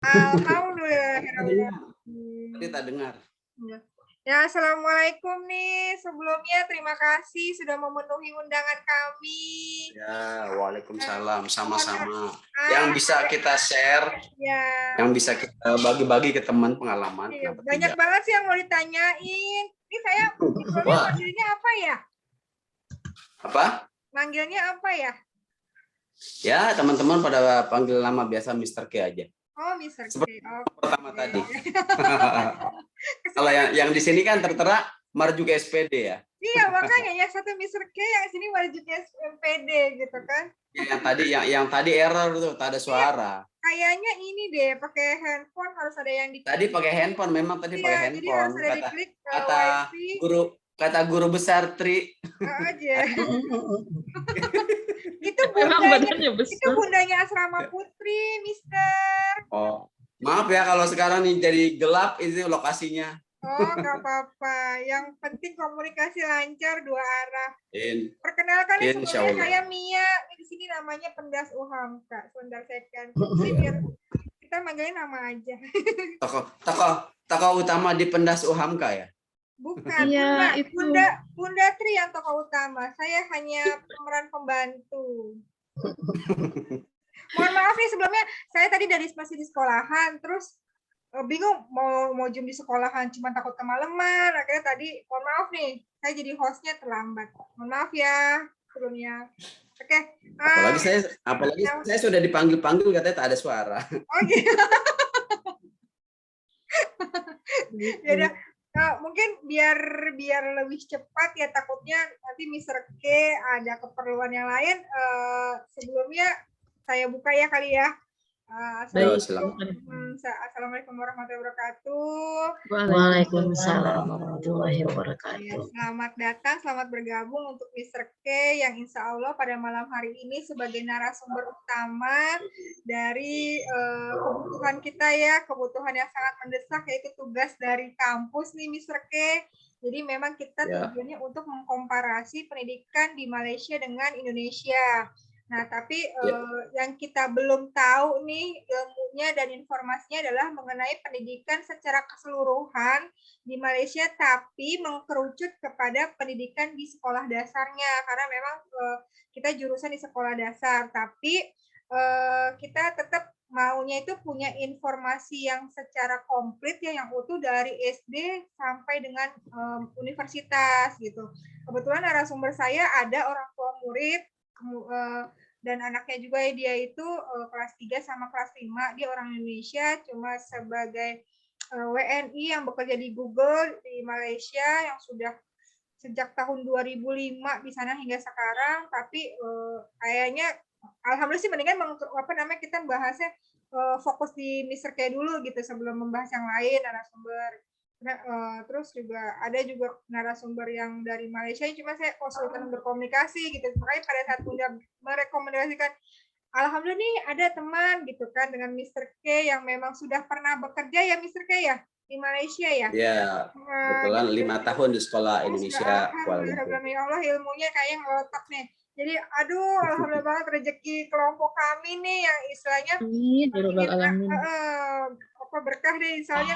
Alhamdulillah. Tak dengar. Tadi tak dengar. Ya, assalamualaikum nih. Sebelumnya terima kasih sudah memenuhi undangan kami. Ya, waalaikumsalam. Sama-sama. Yang bisa kita share, ya, yang bisa kita bagi-bagi ke teman pengalaman. iya, banyak banget sih yang mau ditanyain. Ini saya Wah. manggilnya apa ya? Apa? Manggilnya apa ya? Ya, teman-teman pada panggil nama biasa Mr. K aja. Oh, Mr. K. Seperti pertama tadi. Kalau yang di sini kan tertera Marjuk SPD ya. Iya, makanya yang satu Mr. K, yang sini Marjuk SPD gitu kan. Yang tadi error tuh, tak ada suara. Kayaknya ini deh, pakai handphone harus ada yang di. Tadi pakai handphone, memang tadi pakai handphone. Kata guru besar Tri. Aja. Itu bundanya Asrama Putri, Mister. Oh, maaf ya kalau sekarang nih jadi gelap itu lokasinya. Oh, nggak apa-apa. Yang penting komunikasi lancar dua arah. Perkenalkan nih, sebelumnya saya Mia. Di sini namanya Pendas Uhamka. Sebentar saya biar kita manggilnya nama aja. Tokoh utama di Pendas Uhamka ya? Bukan, iya, Bunda Tri yang tokoh utama. Saya hanya pemeran pembantu. Mohon maaf nih sebelumnya, saya tadi masih di sekolahan, terus bingung mau jam di sekolahan, cuma takut kemalaman. Akhirnya tadi, mohon maaf nih, saya jadi hostnya terlambat. Mohon maaf ya sebelumnya. Oke. Apalagi saya sudah dipanggil-panggil katanya tak ada suara. Oh gitu. Ya mungkin biar lebih cepat ya, takutnya nanti Mr. K ada keperluan yang lain. Sebelumnya saya buka ya kali ya. Assalamualaikum warahmatullahi wabarakatuh. Waalaikumsalam warahmatullahi wabarakatuh. Selamat datang, selamat bergabung untuk Mr. K yang insya Allah pada malam hari ini sebagai narasumber utama dari kebutuhan kita ya, kebutuhan yang sangat mendesak, yaitu tugas dari kampus nih Mr. K. Jadi memang kita tujuannya untuk mengkomparasi pendidikan di Malaysia dengan Indonesia. Nah, tapi yang kita belum tahu nih ilmunya dan informasinya adalah mengenai pendidikan secara keseluruhan di Malaysia, tapi mengkerucut kepada pendidikan di sekolah dasarnya, karena memang kita jurusan di sekolah dasar, tapi kita tetap maunya itu punya informasi yang secara komplit ya, yang utuh dari SD sampai dengan universitas gitu. Kebetulan narasumber saya ada orang tua murid, dan anaknya juga ya, dia itu kelas 3 sama kelas 5, dia orang Indonesia, cuma sebagai WNI yang bekerja di Google di Malaysia yang sudah sejak tahun 2005 di sana hingga sekarang, tapi kayaknya alhamdulillah sih mendingan kita bahasnya fokus di Mr. K dulu gitu sebelum membahas yang lain narasumber. Terus juga ada narasumber yang dari Malaysia, cuma saya konsultan berkomunikasi gitu, makanya pada saat Bunda merekomendasikan, alhamdulillah nih ada teman gitu kan dengan Mr. K yang memang sudah pernah bekerja ya Mr. K ya di Malaysia ya. Iya, kebetulan 5 tahun di sekolah Indonesia. Alhamdulillah Allah ilmunya kayak ngelotok nih. Jadi aduh, alhamdulillah banget rezeki kelompok kami nih yang istilahnya berkah deh, misalnya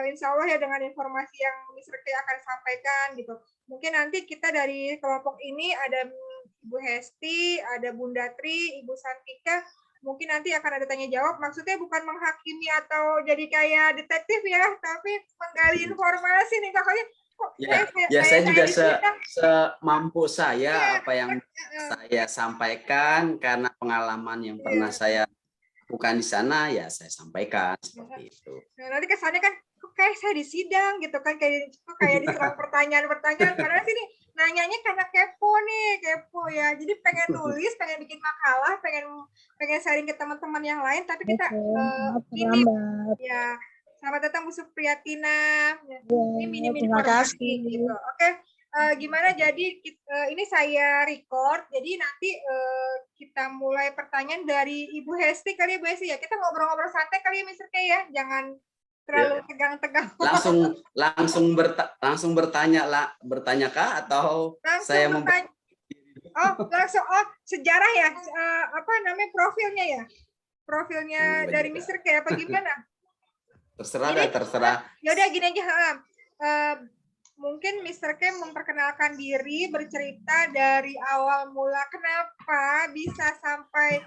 insya Allah ya dengan informasi yang Mr. K akan sampaikan gitu. Mungkin nanti kita dari kelompok ini ada Ibu Hesti, ada Bunda Tri, Ibu Santika, mungkin nanti akan ada tanya jawab, maksudnya bukan menghakimi atau jadi kayak detektif ya, tapi menggali informasi nih kakaknya. Saya juga semampu saya apa yang saya sampaikan karena pengalaman yang pernah saya lakukan di sana ya saya sampaikan seperti itu. Nah, nanti kesannya kan kok kayak saya di sidang gitu kan, kayak diserang pertanyaan-pertanyaan, karena sini nanyanya karena kepo ya. Jadi pengen nulis, pengen bikin makalah, pengen sharing ke teman-teman yang lain, tapi kita ini ya. Selamat datang Bu Supriyatina. Ini minim informasi gitu. Oke, gimana jadi ini saya record. Jadi nanti kita mulai pertanyaan dari Ibu Hesti kali ya Bu Hesti ya. Kita ngobrol-ngobrol santai kali ya Mr. K ya. Jangan terlalu tegang-tegang. Langsung bertanya kah atau langsung saya langsung sejarah ya. Apa namanya profilnya ya? profilnya dari Mr. K apa gimana? Terserah dah, terserah. Ya udah gini aja, mungkin Mr. K memperkenalkan diri, bercerita dari awal mula kenapa bisa sampai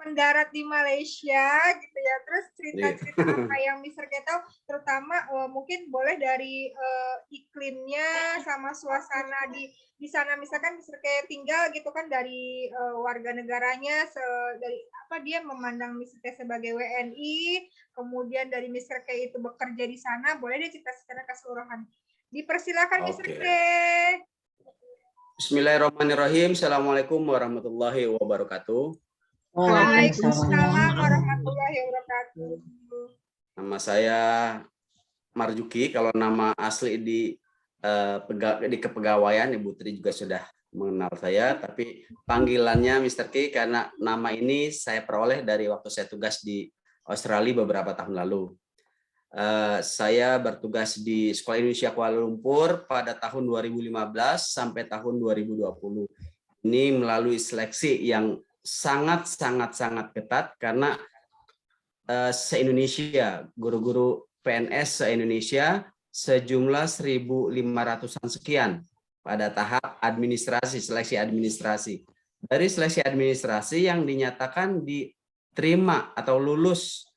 mendarat di Malaysia gitu ya. Terus cerita-cerita apa yang Mr. K tahu, terutama mungkin boleh dari iklimnya sama suasana di sana. Misalkan Mr. K tinggal gitu kan, dari warga negaranya, dari apa dia memandang Mr. K sebagai WNI, kemudian dari Mr. K itu bekerja di sana, boleh dia cerita secara keseluruhan. Dipersilakan Mr. K. Bismillahirrahmanirrahim. Assalamualaikum warahmatullahi wabarakatuh. Waalaikumsalam warahmatullahi wabarakatuh. Nama saya Marjuki. Kalau nama asli di kepegawaian Ibu Tri juga sudah mengenal saya, tapi panggilannya Mr. K karena nama ini saya peroleh dari waktu saya tugas di Australia beberapa tahun lalu. Saya bertugas di Sekolah Indonesia Kuala Lumpur pada tahun 2015 sampai tahun 2020. Ini melalui seleksi yang sangat ketat karena se-Indonesia, guru-guru PNS se-Indonesia sejumlah 1.500-an sekian pada tahap administrasi, seleksi administrasi. Dari seleksi administrasi yang dinyatakan diterima atau lulus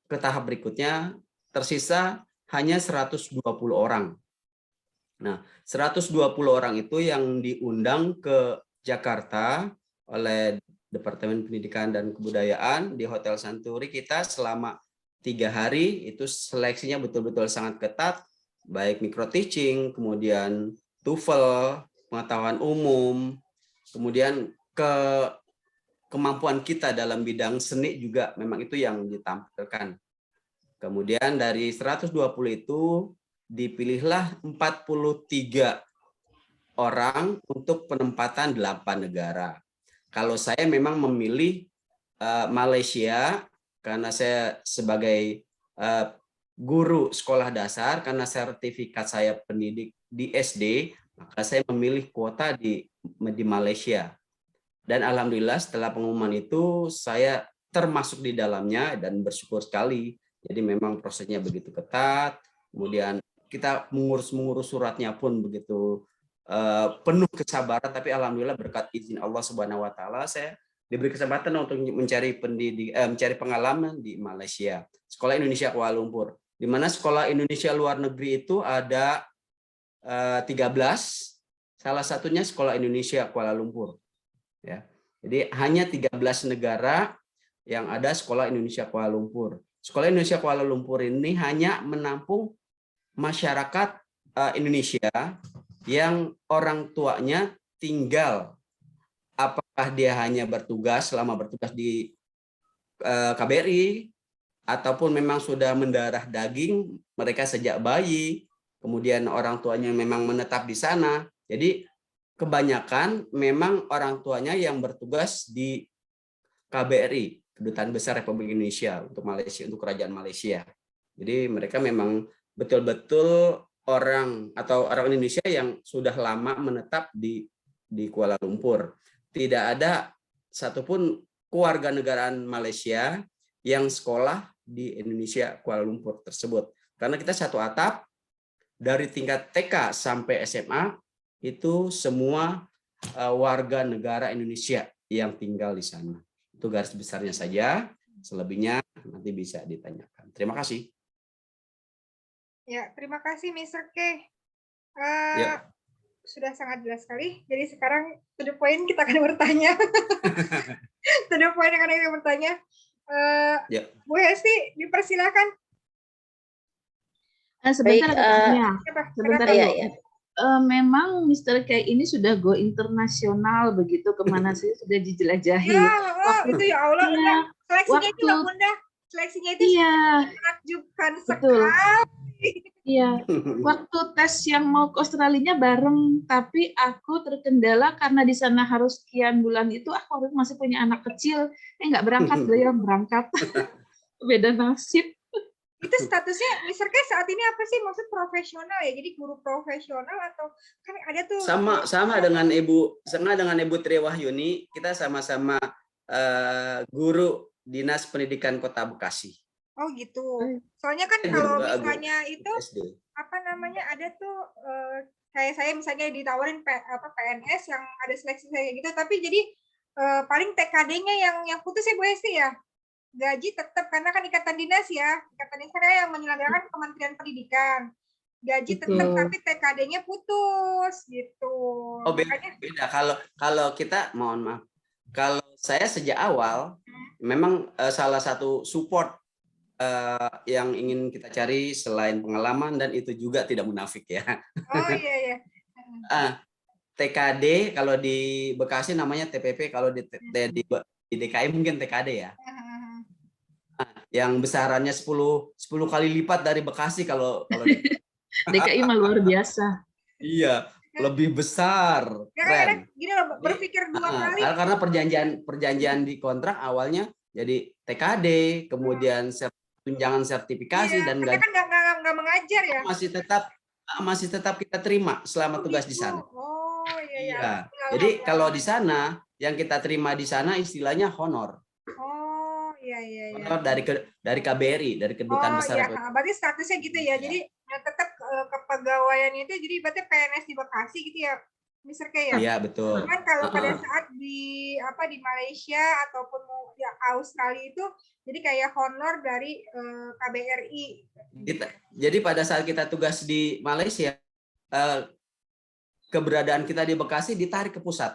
ke tahap berikutnya tersisa hanya 120 orang. Nah, 120 orang itu yang diundang ke Jakarta oleh Departemen Pendidikan dan Kebudayaan di Hotel Santuri kita selama 3 hari. Itu seleksinya betul-betul sangat ketat, baik micro teaching, kemudian TOEFL, pengetahuan umum, kemudian kemampuan kita dalam bidang seni juga memang itu yang ditampilkan. Kemudian dari 120 itu dipilihlah 43 orang untuk penempatan 8 negara. Kalau saya memang memilih Malaysia karena saya sebagai guru sekolah dasar, karena sertifikat saya pendidik di SD, maka saya memilih kuota di Malaysia. Dan alhamdulillah setelah pengumuman itu saya termasuk di dalamnya dan bersyukur sekali. Jadi memang prosesnya begitu ketat, kemudian kita mengurus suratnya pun begitu penuh kesabaran, tapi alhamdulillah berkat izin Allah Subhanahu wa taala saya diberi kesempatan untuk mencari pengalaman di Malaysia, Sekolah Indonesia Kuala Lumpur. Di mana Sekolah Indonesia Luar Negeri itu ada 13, salah satunya Sekolah Indonesia Kuala Lumpur. Ya. Jadi hanya 13 negara yang ada Sekolah Indonesia Kuala Lumpur. Sekolah Indonesia Kuala Lumpur ini hanya menampung masyarakat Indonesia yang orang tuanya tinggal, apakah dia hanya selama bertugas di KBRI ataupun memang sudah mendarah daging mereka sejak bayi, kemudian orang tuanya memang menetap di sana. Jadi kebanyakan memang orang tuanya yang bertugas di KBRI, Kedutaan Besar Republik Indonesia untuk Malaysia, untuk Kerajaan Malaysia. Jadi mereka memang betul-betul orang Indonesia yang sudah lama menetap di Kuala Lumpur. Tidak ada satupun kewarganegaraan Malaysia yang sekolah di Indonesia Kuala Lumpur tersebut. Karena kita satu atap dari tingkat TK sampai SMA itu semua warga negara Indonesia yang tinggal di sana. Itu garis besarnya saja, selebihnya nanti bisa ditanyakan. Terima kasih. Ya, terima kasih Mr. K. Ya. Sudah sangat jelas sekali. Jadi sekarang to the point kita akan bertanya. To the point akan kita bertanya. Ya. Bu Hesti, dipersilakan. Sebentar, Sebentar ya. Memang Mr. K ini sudah go internasional begitu, kemana sih sudah dijelajahi. Itu ya Allah, ya. Seleksinya itu loh Bunda. Seleksinya itu menakjubkan sekali. Iya, waktu tes yang mau ke Australia bareng, tapi aku terkendala karena di sana harus sekian bulan itu, aku masih punya anak kecil, nggak berangkat, beliau berangkat. Beda nasib. Itu statusnya Mr. K saat ini apa sih, maksud profesional ya? Jadi guru profesional atau kan ada tuh sama dengan Ibu Tri Wahyuni, kita sama-sama guru Dinas Pendidikan Kota Bekasi. Oh gitu. Soalnya kan kalau misalnya itu SD. apa namanya ada tuh kayak saya misalnya ditawarin PNS yang ada seleksi kayak gitu, tapi jadi paling TKD-nya yang putus ya Bu Hesti ya. Gaji tetap karena kan ikatan dinas ya, ikatan dinas kan yang menyelenggarakan Kementerian Pendidikan. Gaji tetap tapi TKD-nya putus gitu. Oh beda. Kalau kita mohon maaf. Kalau saya sejak awal memang salah satu support yang ingin kita cari selain pengalaman dan itu juga tidak munafik ya. Oh iya. TKD kalau di Bekasi namanya TPP, kalau di DKI mungkin TKD ya. Yang besarannya 10 kali lipat dari Bekasi kalau DKI mah luar biasa. Iya, lebih besar. Keren. Gini loh, berpikir dua kali. Karena perjanjian di kontrak awalnya jadi TKD, kemudian tunjangan sertifikasi dan gaji. Kan nggak mengajar ya. Masih tetap kita terima selama tugas di sana. Oh iya. Jadi kalau di sana yang kita terima di sana istilahnya honor. Oh iya. Honor dari KBRI, dari Kedutaan Besar. Iya, berarti statusnya gitu ya. Jadi tetap kepegawaian itu jadi berarti PNS di Bekasi gitu ya. Mr. K ya? Iya, betul. Cuman kalau pada saat di Malaysia ataupun di Australia itu jadi kayak honor dari KBRI. Jadi pada saat kita tugas di Malaysia, keberadaan kita di Bekasi ditarik ke pusat.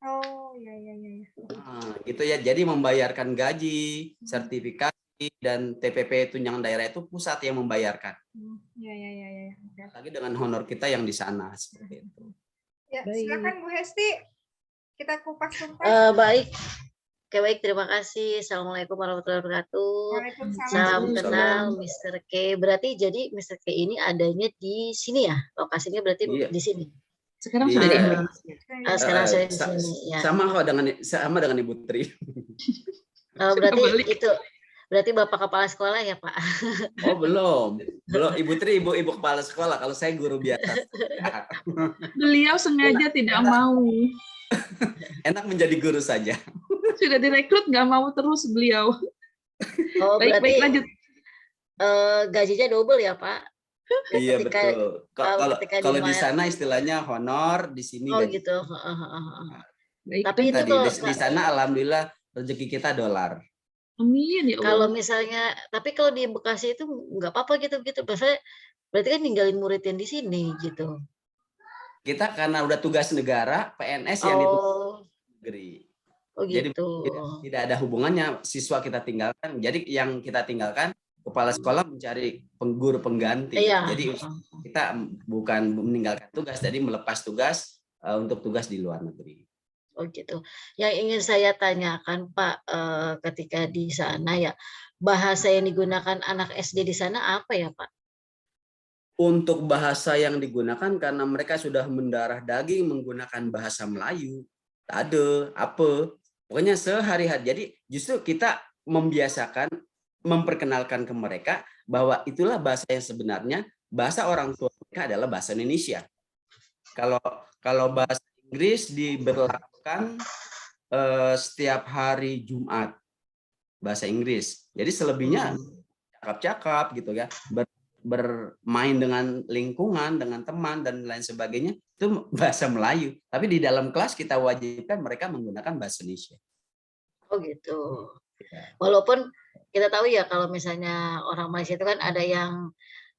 Oh, iya. Gitu ya. Jadi membayarkan gaji, sertifikasi dan TPP tunjangan daerah itu pusat yang membayarkan. Iya. Lagi dengan honor kita yang di sana seperti itu. Ya, silakan Bu Hesti. Kita kupas tuntas. Baik. Oke, baik, terima kasih. Assalamualaikum warahmatullahi wabarakatuh. Salam kenal Mr. K. Berarti jadi Mr. K ini adanya di sini ya? Lokasinya berarti di sini. Sekarang sudah di Indonesia. Sekarang saya di sini ya. Sama dengan Ibu Tri. Berarti Bapak Kepala Sekolah ya, Pak? Oh, belum. Ibu Tri ibu kepala sekolah, kalau saya guru biasa. Beliau sengaja tidak mau. Enak menjadi guru saja. Sudah direkrut nggak mau terus beliau. Oh, baik lanjut. Gajinya double ya, Pak? Iya, betul. Kalau di sana istilahnya honor, di sini gaji. Gitu. Tapi itu di sana alhamdulillah rezeki kita dolar. Amin ya Allah. Kalau misalnya, tapi kalau di Bekasi itu nggak apa-apa gitu. Berarti kan ninggalin murid yang di sini gitu. Kita karena udah tugas negara, PNS yang ditugas negeri. Oh gitu. Jadi tidak ada hubungannya siswa kita tinggalkan. Jadi yang kita tinggalkan kepala sekolah mencari guru pengganti. Iya. Jadi kita bukan meninggalkan tugas, jadi melepas tugas untuk tugas di luar negeri. Oh gitu. Yang ingin saya tanyakan Pak, ketika di sana ya, bahasa yang digunakan anak SD di sana apa ya Pak? Untuk bahasa yang digunakan karena mereka sudah mendarah daging menggunakan bahasa Melayu, tade, apa, pokoknya sehari-hari. Jadi justru kita membiasakan, memperkenalkan ke mereka bahwa itulah bahasa yang sebenarnya, bahasa orang tua mereka adalah bahasa Indonesia. Kalau bahasa Inggris diberlakukan setiap hari Jumat bahasa Inggris. Jadi selebihnya cakap-cakap gitu ya, bermain dengan lingkungan, dengan teman dan lain sebagainya itu bahasa Melayu. Tapi di dalam kelas kita wajibkan mereka menggunakan bahasa Indonesia. Oh gitu. Walaupun kita tahu ya kalau misalnya orang Malaysia itu kan ada yang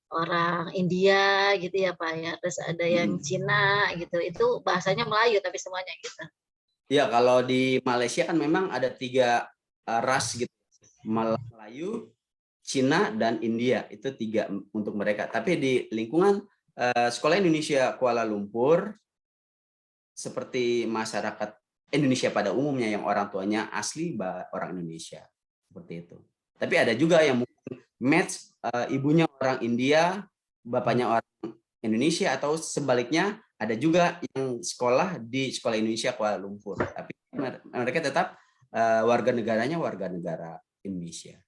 orang India gitu ya Pak ya, terus ada yang Cina gitu, itu bahasanya Melayu tapi semuanya gitu. Ya kalau di Malaysia kan memang ada 3 ras gitu, Melayu, Cina dan India, itu 3 untuk mereka. Tapi di lingkungan Sekolah Indonesia Kuala Lumpur seperti masyarakat Indonesia pada umumnya yang orang tuanya asli orang Indonesia seperti itu. Tapi ada juga yang mungkin match ibunya orang India, bapaknya orang Indonesia, atau sebaliknya ada juga yang sekolah di Sekolah Indonesia Kuala Lumpur. Tapi mereka tetap warga negaranya warga negara Indonesia.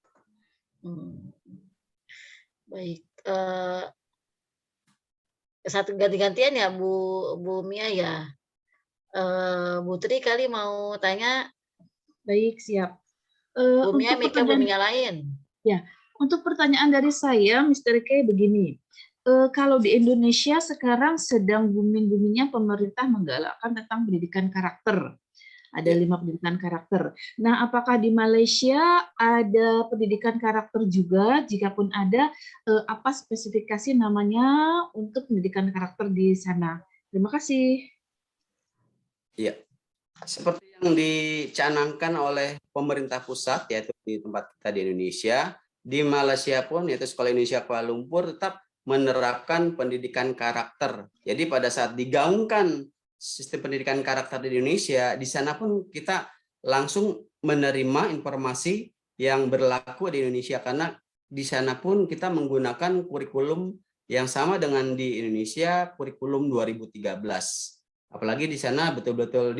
Baik. Satu ganti-gantian ya Bu Mia ya. Bu Tri kali mau tanya. Baik, siap. Bumia Untuk Mika, pertanyaan, bumia lain. ya, untuk pertanyaan dari saya, Mr. K, begini. Kalau di Indonesia sekarang sedang booming-boomingnya pemerintah menggalakkan tentang pendidikan karakter. Ada 5 pendidikan karakter. Nah, apakah di Malaysia ada pendidikan karakter juga? Jikapun ada, apa spesifikasi namanya untuk pendidikan karakter di sana? Terima kasih. Iya. Seperti yang dicanangkan oleh pemerintah pusat, yaitu di tempat kita di Indonesia, di Malaysia pun, yaitu Sekolah Indonesia Kuala Lumpur, tetap menerapkan pendidikan karakter. Jadi pada saat digaungkan sistem pendidikan karakter di Indonesia, di sana pun kita langsung menerima informasi yang berlaku di Indonesia, karena di sana pun kita menggunakan kurikulum yang sama dengan di Indonesia, kurikulum 2013. Apalagi di sana betul-betul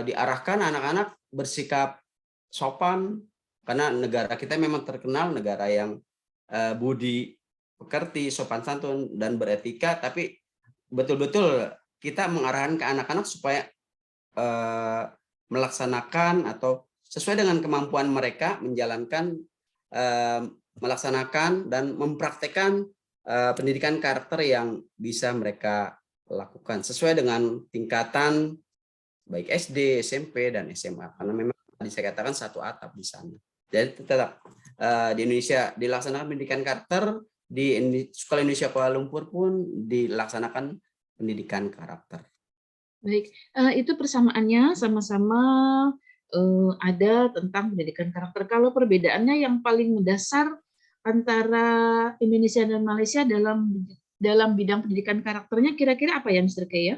diarahkan anak-anak bersikap sopan, karena negara kita memang terkenal negara yang budi pekerti, sopan santun, dan beretika, tapi betul-betul kita mengarahkan ke anak-anak supaya melaksanakan atau sesuai dengan kemampuan mereka menjalankan, melaksanakan dan mempraktekkan pendidikan karakter yang bisa mereka lakukan sesuai dengan tingkatan baik SD, SMP, dan SMA, karena memang tadi saya katakan satu atap di sana. Jadi tetap di Indonesia dilaksanakan pendidikan karakter, di Sekolah Indonesia Kuala Lumpur pun dilaksanakan pendidikan karakter. Baik, itu persamaannya sama-sama ada tentang pendidikan karakter. Kalau perbedaannya yang paling mendasar antara Indonesia dan Malaysia dalam bidang pendidikan karakternya kira-kira apa ya, Mr. K, ya?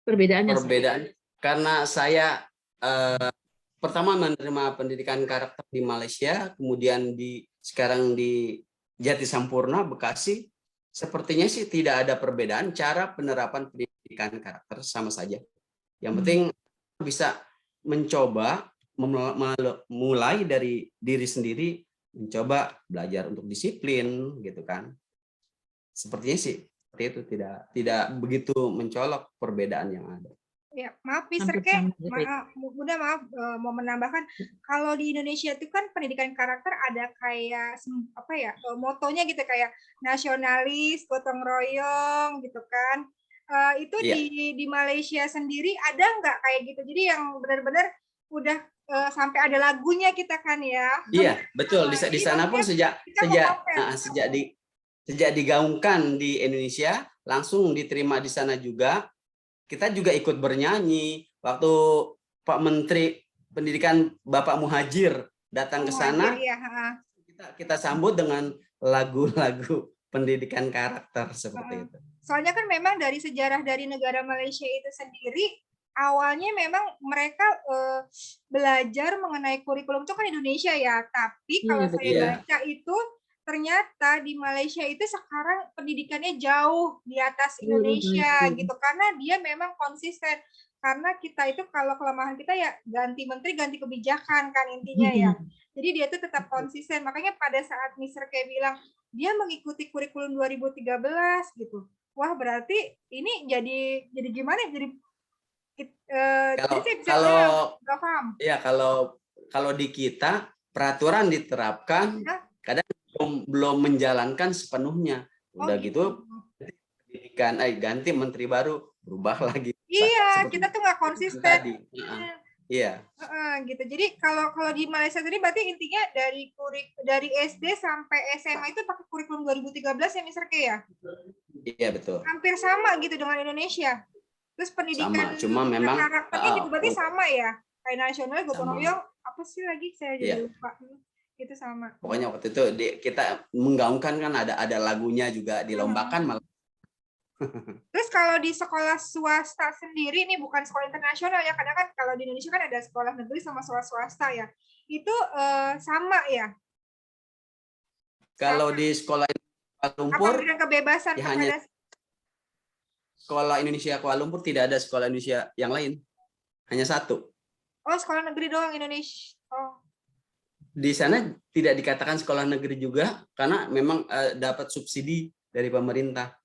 Perbedaannya. Perbedaan karena saya pertama menerima pendidikan karakter di Malaysia, kemudian sekarang di Jati Sampurna, Bekasi, sepertinya sih tidak ada perbedaan cara penerapan pendidikan karakter, sama saja. Yang penting bisa mencoba mulai dari diri sendiri, mencoba belajar untuk disiplin, gitu kan. Sepertinya sih seperti itu, tidak begitu mencolok perbedaan yang ada. Ya, maaf Mr. K, Bunda maaf mau menambahkan, kalau di Indonesia itu kan pendidikan karakter ada kayak apa ya, motonya gitu, kayak nasionalis, gotong royong gitu kan. Itu di Malaysia sendiri ada nggak kayak gitu? Jadi yang benar-benar udah sampai ada lagunya kita kan ya. Iya, betul. Di sana pun sejak digaungkan di Indonesia, langsung diterima di sana juga. Kita juga ikut bernyanyi. Waktu Pak Menteri Pendidikan Bapak Muhajir datang ke sana, kita sambut dengan lagu-lagu pendidikan karakter seperti itu. Soalnya kan memang dari sejarah dari negara Malaysia itu sendiri, awalnya memang mereka belajar mengenai kurikulum itu kan Indonesia ya, tapi kalau saya baca itu ternyata di Malaysia itu sekarang pendidikannya jauh di atas Indonesia gitu, karena dia memang konsisten. Karena kita itu kalau kelemahan kita ya ganti menteri, ganti kebijakan kan intinya ya. Jadi dia itu tetap konsisten. Makanya pada saat Mr. K bilang dia mengikuti kurikulum 2013 gitu. Wah, berarti ini jadi gimana? Jadi kalau di kita peraturan diterapkan, kadang belum menjalankan sepenuhnya. Udah gitu pendidikan ganti menteri baru, berubah lagi. Iya, kita tuh nggak konsisten. Iya. Gitu. Jadi kalau di Malaysia tadi berarti intinya dari SD sampai SMA itu pakai kurikulum 2013 ya, Mr. K ya? Iya, betul. Hampir sama gitu dengan Indonesia. Terus pendidikan cuma memang karakternya juga berarti sama ya? Kayak nasional, gotong royong, apa sih lagi saya jadi lupa. Itu sama. Pokoknya waktu itu kita menggaungkan kan ada lagunya juga, dilombakan malah. Terus kalau di sekolah swasta sendiri, ini bukan sekolah internasional ya, kadang kan kalau di Indonesia kan ada sekolah negeri sama sekolah swasta ya, itu sama ya? Kalau di sekolah Kuala Lumpur, kebebasan ya hanya sekolah Indonesia Kuala Lumpur, tidak ada sekolah Indonesia yang lain, hanya satu. Oh, sekolah negeri doang Indonesia. Oh. Di sana tidak dikatakan sekolah negeri juga, karena memang dapat subsidi dari pemerintah.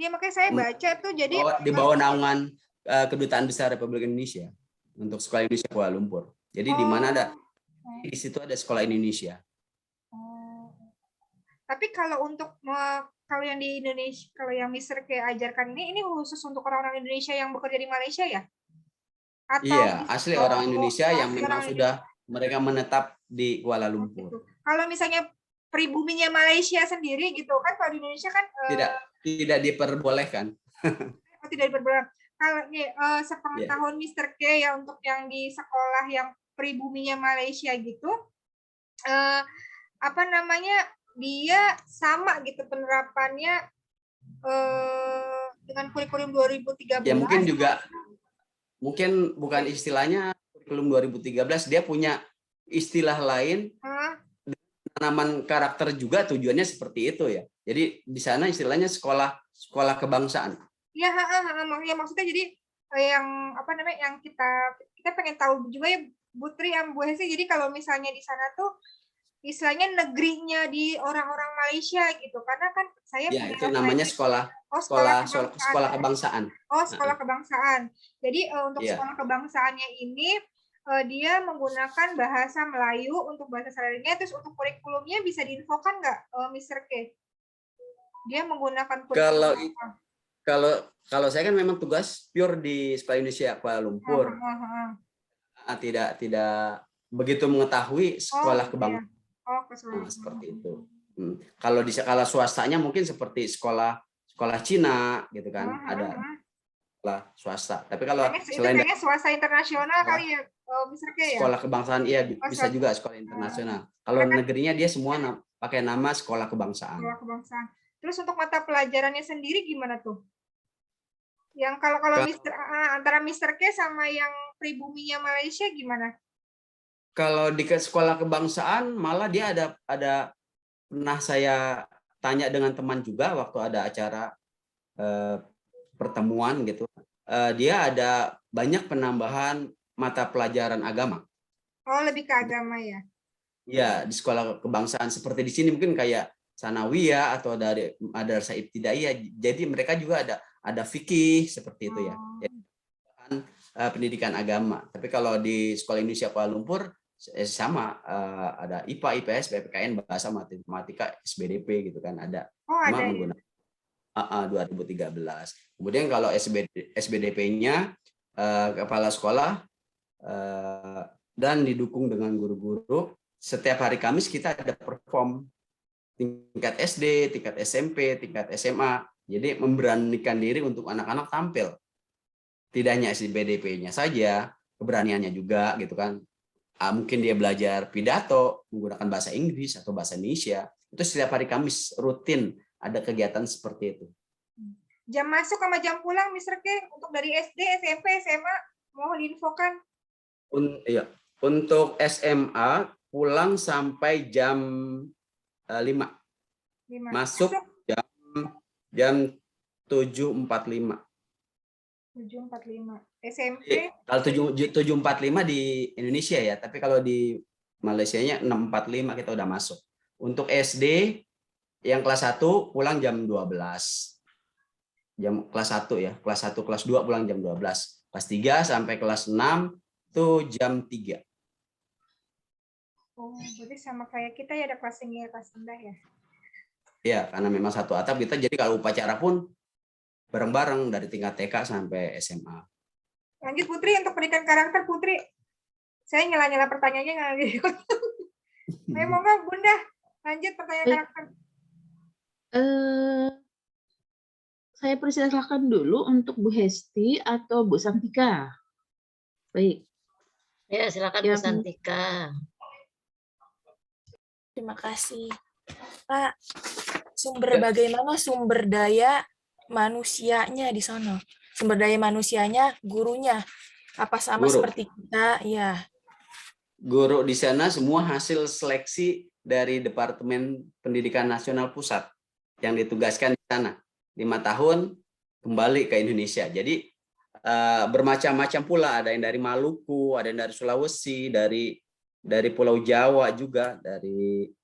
Iya, makanya saya baca tuh jadi di bawah naungan Kedutaan Besar Republik Indonesia. untuk sekolah Indonesia Kuala Lumpur. Jadi di mana ada di situ ada sekolah Indonesia. Tapi kalau untuk kalau yang di Indonesia, kalau yang Mr. K ajarkan ini khusus untuk orang-orang Indonesia yang bekerja di Malaysia ya? Atau Iya, asli orang Indonesia yang asli memang orang sudah mereka menetap di Kuala Lumpur. gitu. Kalau misalnya pribuminya Malaysia sendiri gitu kan, kalau di Indonesia kan Tidak diperbolehkan. tidak diperbolehkan. Kalau sepengetahuan Mr. K ya, untuk yang di sekolah yang pribuminya Malaysia gitu, apa namanya, dia sama gitu penerapannya dengan kurikulum 2013. Ya mungkin juga, mungkin bukan istilahnya kurikulum 2013, dia punya istilah lain, tanaman karakter juga tujuannya seperti itu ya. Jadi di sana istilahnya sekolah kebangsaan. Ya, maksudnya jadi yang apa namanya, yang kita pengen tahu juga ya Bu Tri dan Bu Hesti. Jadi kalau misalnya di sana tuh istilahnya negerinya di orang-orang Malaysia gitu, karena kan saya ya itu namanya sekolah kebangsaan. Sekolah kebangsaan. Jadi untuk sekolah kebangsaannya ini dia menggunakan bahasa Melayu untuk bahasa sehari-harinya. Terus untuk kurikulumnya bisa diinfokan nggak, Mr. K? Dia menggunakan kurikulum kalau saya kan memang tugas pure di Sekolah Indonesia Kuala Lumpur. Tidak begitu mengetahui sekolah kebangsaan. Seperti itu. Kalau swastanya mungkin seperti sekolah Cina gitu kan, ada sekolah swasta. Tapi kalau selain swasta internasional kali ya, Mr. K ya? Sekolah kebangsaan iya bisa juga sekolah internasional. Kalau negerinya dia semua pakai nama sekolah kebangsaan. Sekolah kebangsaan. Terus untuk mata pelajarannya sendiri gimana tuh? Yang kalau antara Mr. K sama yang pribuminya Malaysia gimana? Kalau di sekolah kebangsaan malah dia ada pernah saya tanya dengan teman juga waktu ada acara pertemuan gitu. Dia ada banyak penambahan mata pelajaran agama. Oh, lebih ke agama ya? Iya, di sekolah kebangsaan seperti di sini mungkin kayak Sanawiyah atau dari Madrasah Ibtidaiyah. Jadi mereka juga ada fikih seperti itu ya. Pendidikan agama. Tapi kalau di Sekolah Indonesia Kuala Lumpur sama, ada IPA, IPS, PPKN, bahasa, matematika, SBDP gitu kan ada. Ada menggunakan 2013. Kemudian kalau SBDP-nya kepala sekolah dan didukung dengan guru-guru, setiap hari Kamis kita ada perform tingkat SD, tingkat SMP, tingkat SMA. Jadi memberanikan diri untuk anak-anak tampil. Tidak hanya SBDP-nya saja, keberaniannya juga gitu kan. Mungkin dia belajar pidato menggunakan bahasa Inggris atau bahasa Indonesia. Itu setiap hari Kamis rutin ada kegiatan seperti itu. Jam masuk sama jam pulang, Mr. K, untuk dari SD, SMP, SMA, mohon diinfokan. Iya. Untuk SMA pulang sampai jam 5. Masuk jam 7.45. 7.45. SMP? Kalau 7.45 di Indonesia ya, tapi kalau di Malaysianya 6.45 kita udah masuk. Untuk SD yang kelas 1 pulang jam 12. Jam kelas 1 ya, kelas 1, kelas 2 pulang jam 12. Kelas 3 sampai kelas 6 itu jam 3. Oh, berarti sama kayak kita ya, ada kelas tinggi, kelas rendah ya? Ya, karena memang satu atap kita, jadi kalau upacara pun bareng-bareng dari tingkat TK sampai SMA. Lanjut Putri, untuk pendidikan karakter Putri. Saya nyala-nyala pertanyaannya nggak gitu. Monggo Bunda, lanjut pertanyaan karakter. Saya persilahkan dulu untuk Bu Hesti atau Bu Santika. Baik. Ya, silakan Bu Santika. Terima kasih. Pak, bagaimana sumber daya manusianya di sana? Sumber daya manusianya, gurunya. Apa sama seperti kita? Ya. Guru di sana semua hasil seleksi dari Departemen Pendidikan Nasional Pusat yang ditugaskan di sana. 5 tahun kembali ke Indonesia. Jadi bermacam-macam pula, ada yang dari Maluku, ada yang dari Sulawesi, dari Pulau Jawa juga,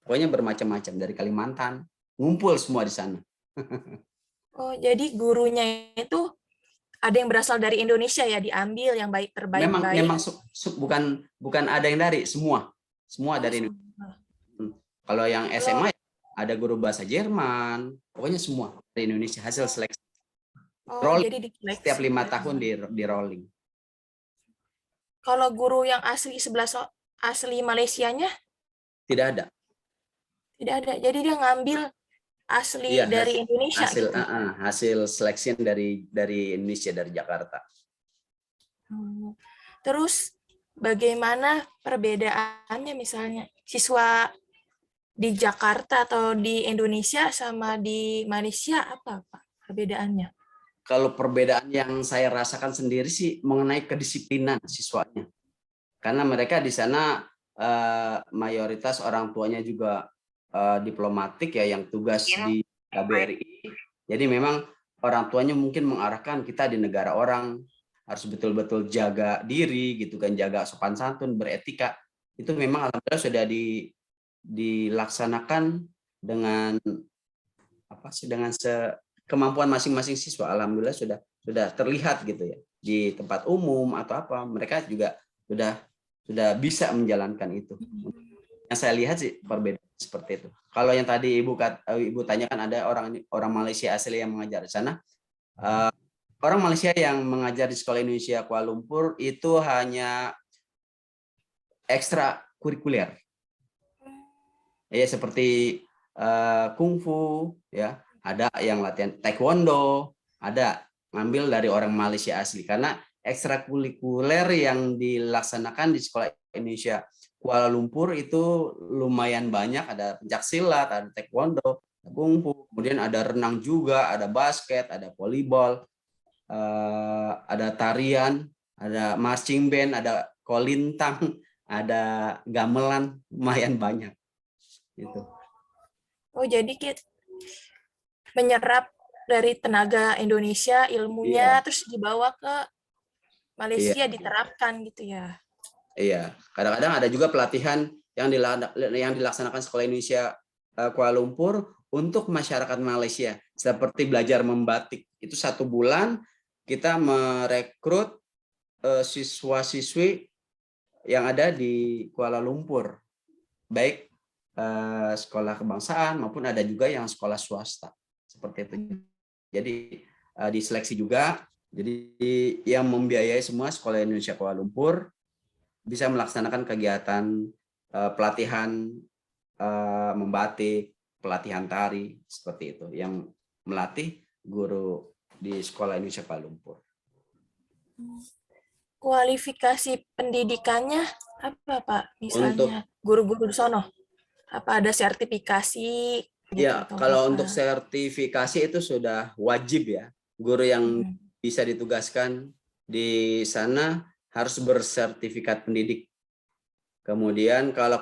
pokoknya bermacam-macam, dari Kalimantan, ngumpul semua di sana. Oh, jadi gurunya itu ada yang berasal dari Indonesia ya, diambil yang baik terbaik. Memang bukan ada yang dari, semua dari Indonesia. Kalau yang SMA ada guru bahasa Jerman, pokoknya semua dari Indonesia hasil seleksi. Jadi setiap 5 tahun di rolling. Kalau guru yang asli asli Malaysianya? Tidak ada. Tidak ada. Jadi dia ngambil asli dari Indonesia. Hasil seleksi dari Indonesia, dari Jakarta. Terus bagaimana perbedaannya misalnya siswa di Jakarta atau di Indonesia sama di Malaysia, apa Pak perbedaannya? Kalau perbedaan yang saya rasakan sendiri sih mengenai kedisiplinan siswanya. Karena mereka di sana mayoritas orang tuanya juga diplomatik ya, yang tugas di KBRI. Jadi memang orang tuanya mungkin mengarahkan kita di negara orang harus betul-betul jaga diri gitu kan, jaga sopan santun, beretika. Itu memang alhamdulillah sudah dilaksanakan dengan kemampuan masing-masing siswa. Alhamdulillah sudah terlihat gitu ya, di tempat umum atau apa, mereka juga sudah bisa menjalankan itu. Yang saya lihat sih perbedaan seperti itu. Kalau yang tadi ibu tanyakan ada orang Malaysia asli yang mengajar di sana. Orang Malaysia yang mengajar di Sekolah Indonesia Kuala Lumpur itu hanya ekstra kurikuler. Ya seperti kungfu ya. Ada yang latihan taekwondo, ada ngambil dari orang Malaysia asli. Karena ekstrakurikuler yang dilaksanakan di Sekolah Indonesia Kuala Lumpur itu lumayan banyak. Ada pencaksilat, ada taekwondo, ada kungfu, kemudian ada renang juga, ada basket, ada volleyball, ada tarian, ada marching band, ada kolintang, ada gamelan, lumayan banyak. Gitu. Jadi kita menyerap dari tenaga Indonesia ilmunya, terus dibawa ke Malaysia, diterapkan gitu ya. Iya, kadang-kadang ada juga pelatihan yang dilaksanakan Sekolah Indonesia Kuala Lumpur untuk masyarakat Malaysia, seperti belajar membatik. Itu 1 bulan kita merekrut siswa-siswi yang ada di Kuala Lumpur, baik sekolah kebangsaan maupun ada juga yang sekolah swasta. Seperti itu. Jadi diseleksi juga. Jadi yang membiayai semua Sekolah Indonesia Kuala Lumpur bisa melaksanakan kegiatan pelatihan membatik, pelatihan tari, seperti itu. Yang melatih guru di Sekolah Indonesia Kuala Lumpur. Kualifikasi pendidikannya apa Pak? Misalnya guru-guru di sono, apa ada sertifikasi? Ya, kalau untuk sertifikasi itu sudah wajib ya. Guru yang bisa ditugaskan di sana harus bersertifikat pendidik. Kemudian kalau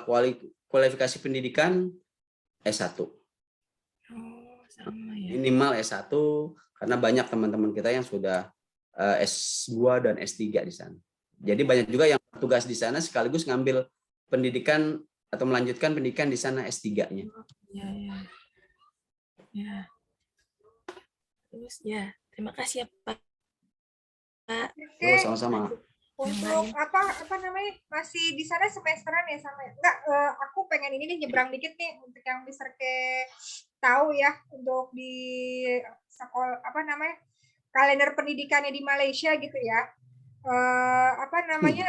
kualifikasi pendidikan S1. Minimal S1, karena banyak teman-teman kita yang sudah S2 dan S3 di sana. Jadi banyak juga yang bertugas di sana sekaligus ngambil pendidikan atau melanjutkan pendidikan di sana S3-nya. Ya. Terus ya, terima kasih ya Pak. Sama-sama. Untuk apa namanya, masih di sana semesteran ya sama ya? Enggak, aku pengen ini nih nyebrang dikit nih untuk yang bisa tahu ya, untuk di sekolah apa namanya, kalender pendidikannya di Malaysia gitu ya.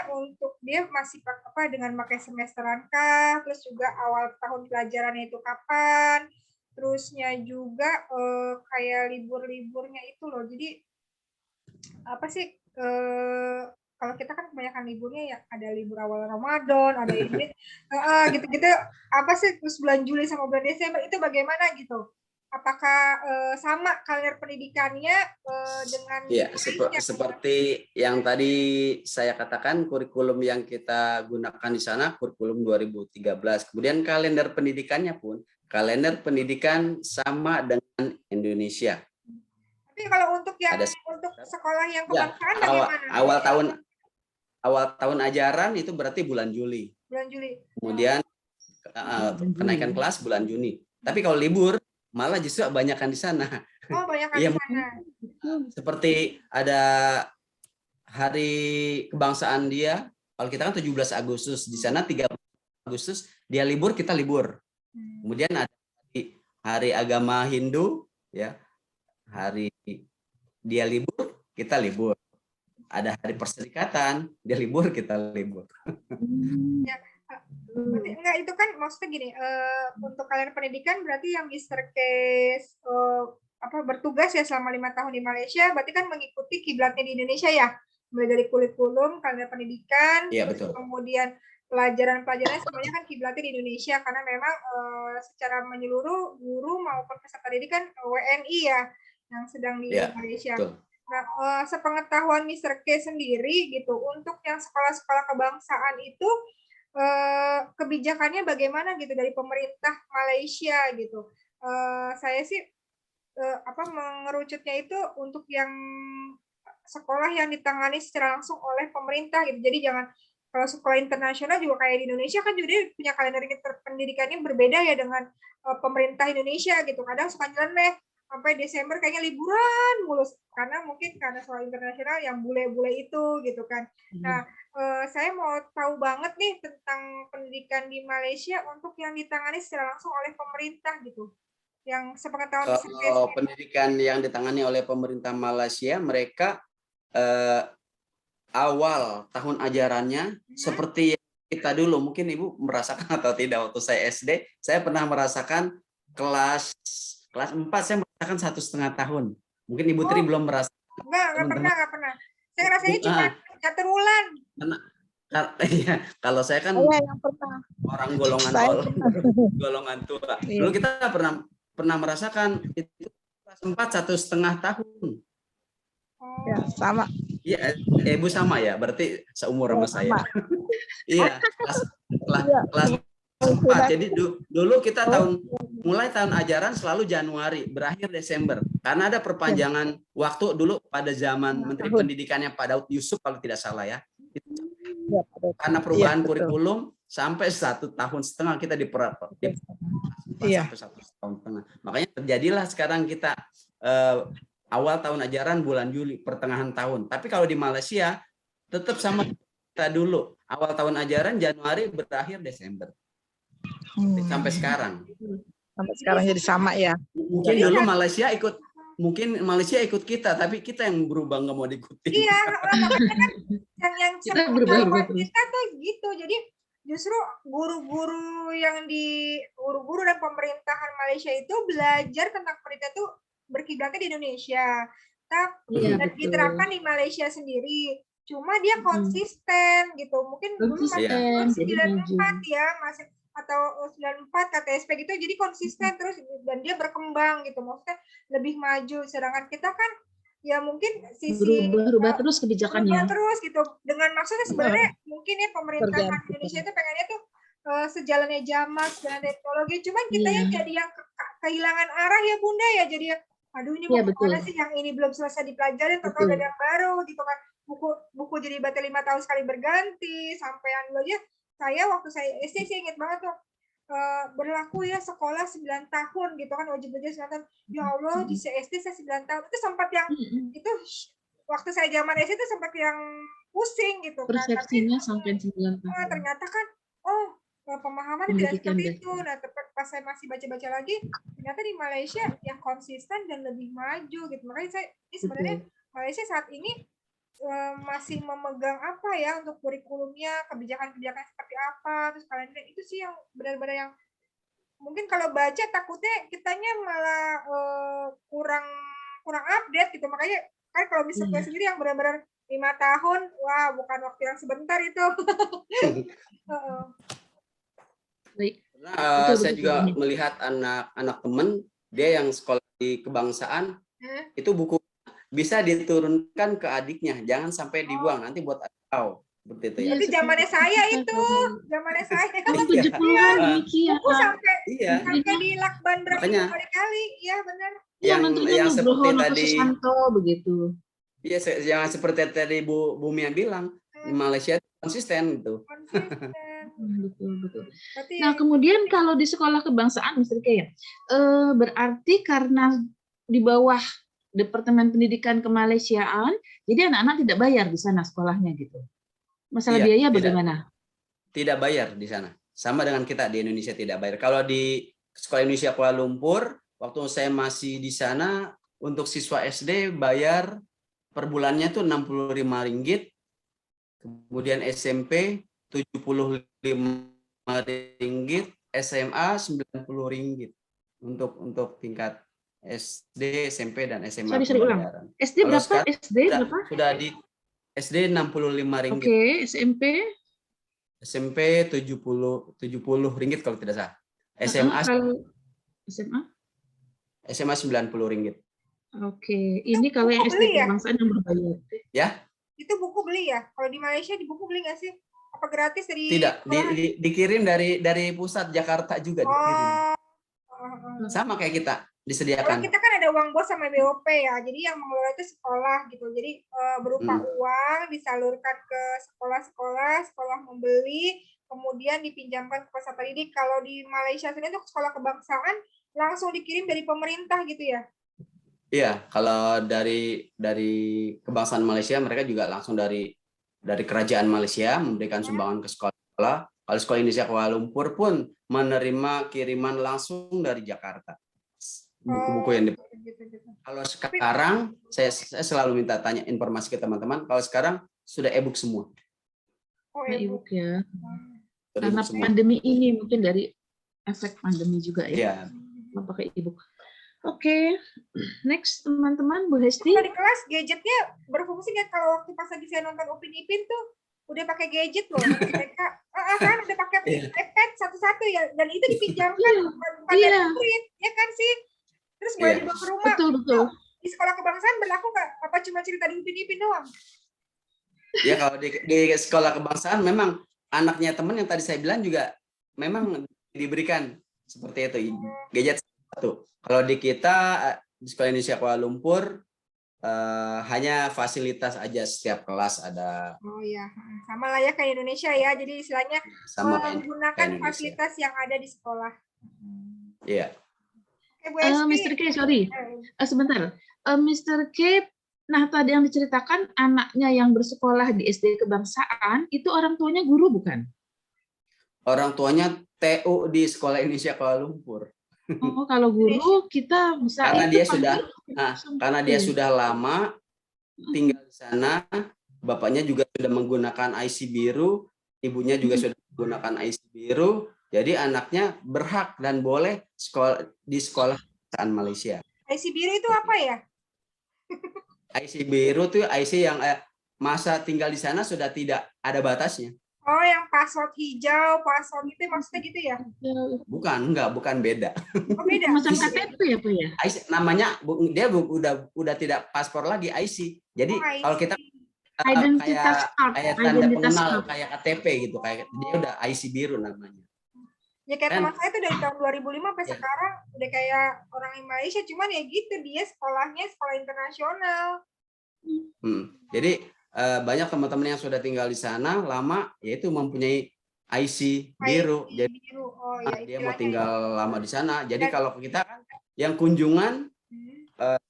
Untuk dia masih dengan pakai semesteran kah, terus juga awal tahun pelajarannya itu kapan, terusnya juga kayak libur-liburnya itu loh. Jadi apa sih, kalau kita kan kebanyakan liburnya ya ada libur awal Ramadan, ada ini gitu-gitu, apa sih, terus bulan Juli sama bulan Desember itu bagaimana gitu? Apakah sama kalender pendidikannya dengan seperti yang tadi saya katakan, kurikulum yang kita gunakan di sana kurikulum 2013. Kemudian kalender pendidikannya pun kalender pendidikan sama dengan Indonesia. Tapi kalau untuk untuk sekolah yang kebangsaan bagaimana? Awal tahun ajaran itu berarti bulan Juli. Kemudian kenaikan kelas bulan Juni. Tapi kalau libur malah justru kebanyakan di sana. Oh, banyak Iya, di sana. seperti ada hari kebangsaan dia. Kalau kita kan 17 Agustus, di sana 13 Agustus dia libur, kita libur. Kemudian ada hari agama Hindu, ya, hari dia libur, kita libur. Ada hari perserikatan, dia libur, kita libur. Ya, berarti, enggak, itu kan maksudnya gini, untuk kalian pendidikan berarti yang Mr. Case bertugas ya selama 5 tahun di Malaysia, berarti kan mengikuti kiblatnya di Indonesia ya, mulai dari kurikulum kalian pendidikan, Iya, terus betul. kemudian pelajaran-pelajaran semuanya kan kiblatnya di Indonesia karena memang secara menyeluruh guru maupun peserta didik kan WNI ya yang sedang di Ya, Malaysia. betul. Nah, sepengetahuan Mr. K sendiri gitu, untuk yang sekolah-sekolah kebangsaan itu kebijakannya bagaimana gitu dari pemerintah Malaysia gitu. Saya sih mengerucutnya itu untuk yang sekolah yang ditangani secara langsung oleh pemerintah gitu. Jadi jangan, kalau sekolah internasional juga kayak di Indonesia kan juga dia punya kalender pendidikannya berbeda ya dengan pemerintah Indonesia gitu. Kadang suka nyeleneh sampai Desember kayaknya liburan mulus karena mungkin karena sekolah internasional yang bule-bule itu gitu kan. Nah, saya mau tahu banget nih tentang pendidikan di Malaysia untuk yang ditangani secara langsung oleh pemerintah gitu. Yang sepengetahuan Kalau pendidikan yang ditangani oleh pemerintah Malaysia, mereka awal tahun ajarannya seperti kita dulu. Mungkin Ibu merasakan atau tidak, waktu saya SD, saya pernah merasakan kelas 4 saya merasakan 1,5 tahun. Mungkin Ibu Tri belum merasakan. Enggak pernah. Saya rasanya cuma catur bulan. Iya, kalau saya kan yang pernah. orang golongan tua. Dulu kita pernah merasakan itu kelas 4 1,5 tahun. Ya, sama. Iya, Ibu sama ya, berarti seumur sama saya. Iya, kelas 4. Jadi dulu kita mulai tahun ajaran selalu Januari, berakhir Desember. Karena ada perpanjangan waktu dulu pada zaman Menteri Pendidikannya Pak Daud Yusuf kalau tidak salah ya. Karena perubahan kurikulum sampai 1,5 tahun kita sampai 1,5 tahun. Makanya terjadilah sekarang kita awal tahun ajaran bulan Juli, pertengahan tahun. Tapi kalau di Malaysia tetap sama kita dulu. Awal tahun ajaran Januari, berakhir Desember. Sampai sekarang. Sampai sekarang jadi sama ya. Mungkin dulu Malaysia ikut kita, tapi kita yang berubah nggak mau diikuti. Iya, kan yang sepengetahuan kita tuh gitu. Jadi justru guru-guru dan pemerintahan Malaysia itu belajar tentang pendidikan itu berkiblatnya di Indonesia, dan diterapkan di Malaysia sendiri. Cuma dia konsisten gitu. Mungkin dulu masih 94 ya, masih atau 94 KTSP gitu, jadi konsisten terus dan dia berkembang gitu, maksudnya lebih maju. Sedangkan kita kan ya mungkin sisi berubah terus kebijakannya. Terus gitu. Dengan maksudnya sebenarnya mungkin ya pemerintahan Indonesia itu pengennya tuh sejalannya zaman, sejalan teknologi. Cuman kita yang jadi yang kehilangan arah ya Bunda ya. Jadi aduh ini mau kemana sih, yang ini belum selesai dipelajari, atau ada yang baru gitu kan. Buku jadi baca 5 tahun sekali berganti, sampai anu aja. Saya waktu saya SD saya ingat banget tuh berlaku ya sekolah 9 tahun gitu kan, wajib belajar 9 tahun. Ya Allah, di SD saya 9 tahun. Itu sempat yang itu waktu saya zaman SD itu sempat yang pusing gitu kan. Persepsinya sampai 9 tahun. Ternyata kan pemahaman tidak seperti itu. Nah, pas saya masih baca-baca lagi, ternyata di Malaysia yang konsisten dan lebih maju gitu. Makanya ini sebenarnya Malaysia saat ini masih memegang apa ya untuk kurikulumnya, kebijakan-kebijakan seperti apa, terus kalian itu sih yang benar-benar yang mungkin kalau baca takutnya kitanya malah kurang update gitu. Makanya kan kalau misalnya sendiri yang benar-benar 5 tahun, wah bukan waktu yang sebentar itu. Saya juga melihat anak-anak teman dia yang sekolah di kebangsaan, itu buku bisa diturunkan ke adiknya, jangan sampai dibuang nanti buat tahu seperti itu ya. Itu zamannya saya itu, zamannya saya. 70-an demikian. Sampai di lakban berkali-kali, ya benar. Yang seperti tadi begitu. Iya, yang seperti tadi Bu Mia bilang, di Malaysia konsisten gitu. Betul. Nah, kemudian kalau di sekolah kebangsaan, Mr. K, berarti karena di bawah Departemen Pendidikan Kemalaysiaan, jadi anak-anak tidak bayar di sana sekolahnya gitu. Masalah Iya, biaya tidak. bagaimana? Tidak bayar di sana. Sama dengan kita di Indonesia tidak bayar. Kalau di Sekolah Indonesia Kuala Lumpur, waktu saya masih di sana, untuk siswa SD bayar per bulannya tuh Rp65, kemudian SMP Rp75, SMA Rp90 untuk tingkat SD, SMP, dan SMA Sorry ulang. pembelajaran. SD Kalau berapa? sekarang SD berapa? sudah di SD Rp65. Oke, SMP. SMP 70 ringgit kalau tidak salah. SMA Kalau SMA? SMA Rp90. Oke, ini kalau yang buku SD beli ya? kebangsaan yang berbayar. Ya, Itu buku beli ya? Kalau di Malaysia di buku beli nggak sih? Apa gratis dari tidak sekolah? dikirim dari pusat Jakarta juga dikirim. Sama kayak kita Kalau disediakan. kita kan ada uang bos sama BOP ya, jadi yang mengelola itu sekolah gitu. Jadi berupa uang disalurkan ke sekolah-sekolah, sekolah membeli, kemudian dipinjamkan ke peserta didik. Kalau di Malaysia sendiri itu sekolah kebangsaan langsung dikirim dari pemerintah gitu ya? Iya, kalau dari kebangsaan Malaysia mereka juga langsung dari kerajaan Malaysia memberikan sumbangan ke sekolah-sekolah. Kalau Sekolah Indonesia Kuala Lumpur pun menerima kiriman langsung dari Jakarta. Buku-buku yang Kalau sekarang saya selalu minta tanya informasi ke teman-teman. Kalau sekarang sudah e-book semua. E-book ya. Sudah Karena e-book semua. pandemi ini mungkin dari efek pandemi juga ya. Iya. Pakai e-book. Oke, next teman-teman, Bu Hesti. Kalau di kelas gadgetnya berfungsi nggak? Kalau waktu pas lagi saya nonton Upin Ipin tuh udah pakai gadget loh mereka, kan udah pakai iPad satu-satu ya, dan itu dipinjamkan bukan dari murid, ya kan sih? Terus boleh dibawa ke rumah. Betul. Di sekolah kebangsaan berlaku nggak? Apa cuma cerita di Upin Ipin doang? Ya kalau di sekolah kebangsaan memang anaknya teman yang tadi saya bilang juga memang diberikan seperti itu gadget satu. Kalau di kita di Sekolah Indonesia Kuala Lumpur hanya fasilitas aja, setiap kelas ada. Oh iya, sama lah ya kayak Indonesia ya. Jadi istilahnya menggunakan fasilitas yang ada di sekolah. Iya. Mr. K, sorry. Sebentar. Mr. K, nah tadi yang diceritakan anaknya yang bersekolah di SD kebangsaan, itu orang tuanya guru bukan? Orang tuanya TU di Sekolah Indonesia Kuala Lumpur. Oh, kalau guru kita bisa karena dia sudah lama tinggal di sana, bapaknya juga sudah menggunakan IC biru, ibunya juga sudah menggunakan IC biru, jadi anaknya berhak dan boleh di sekolah Malaysia. IC biru itu apa ya? IC biru tuh IC yang masa tinggal di sana sudah tidak ada batasnya. Oh, yang password hijau, password itu maksudnya gitu ya? Bukan beda. Oh, beda. Macam KTP ya, Pak ya? Namanya dia udah tidak paspor lagi, IC. Jadi kalau kita kayak tanda pengenal kayak KTP gitu, kayak dia udah IC biru namanya. Ya kayak teman saya tuh dari tahun 2005 sampai sekarang udah kayak orang Malaysia, cuman ya gitu dia sekolahnya sekolah internasional. Jadi banyak teman-teman yang sudah tinggal di sana lama, yaitu mempunyai IC biru. Jadi dia mau tinggal lama di sana. Jadi kalau kita kan yang kunjungan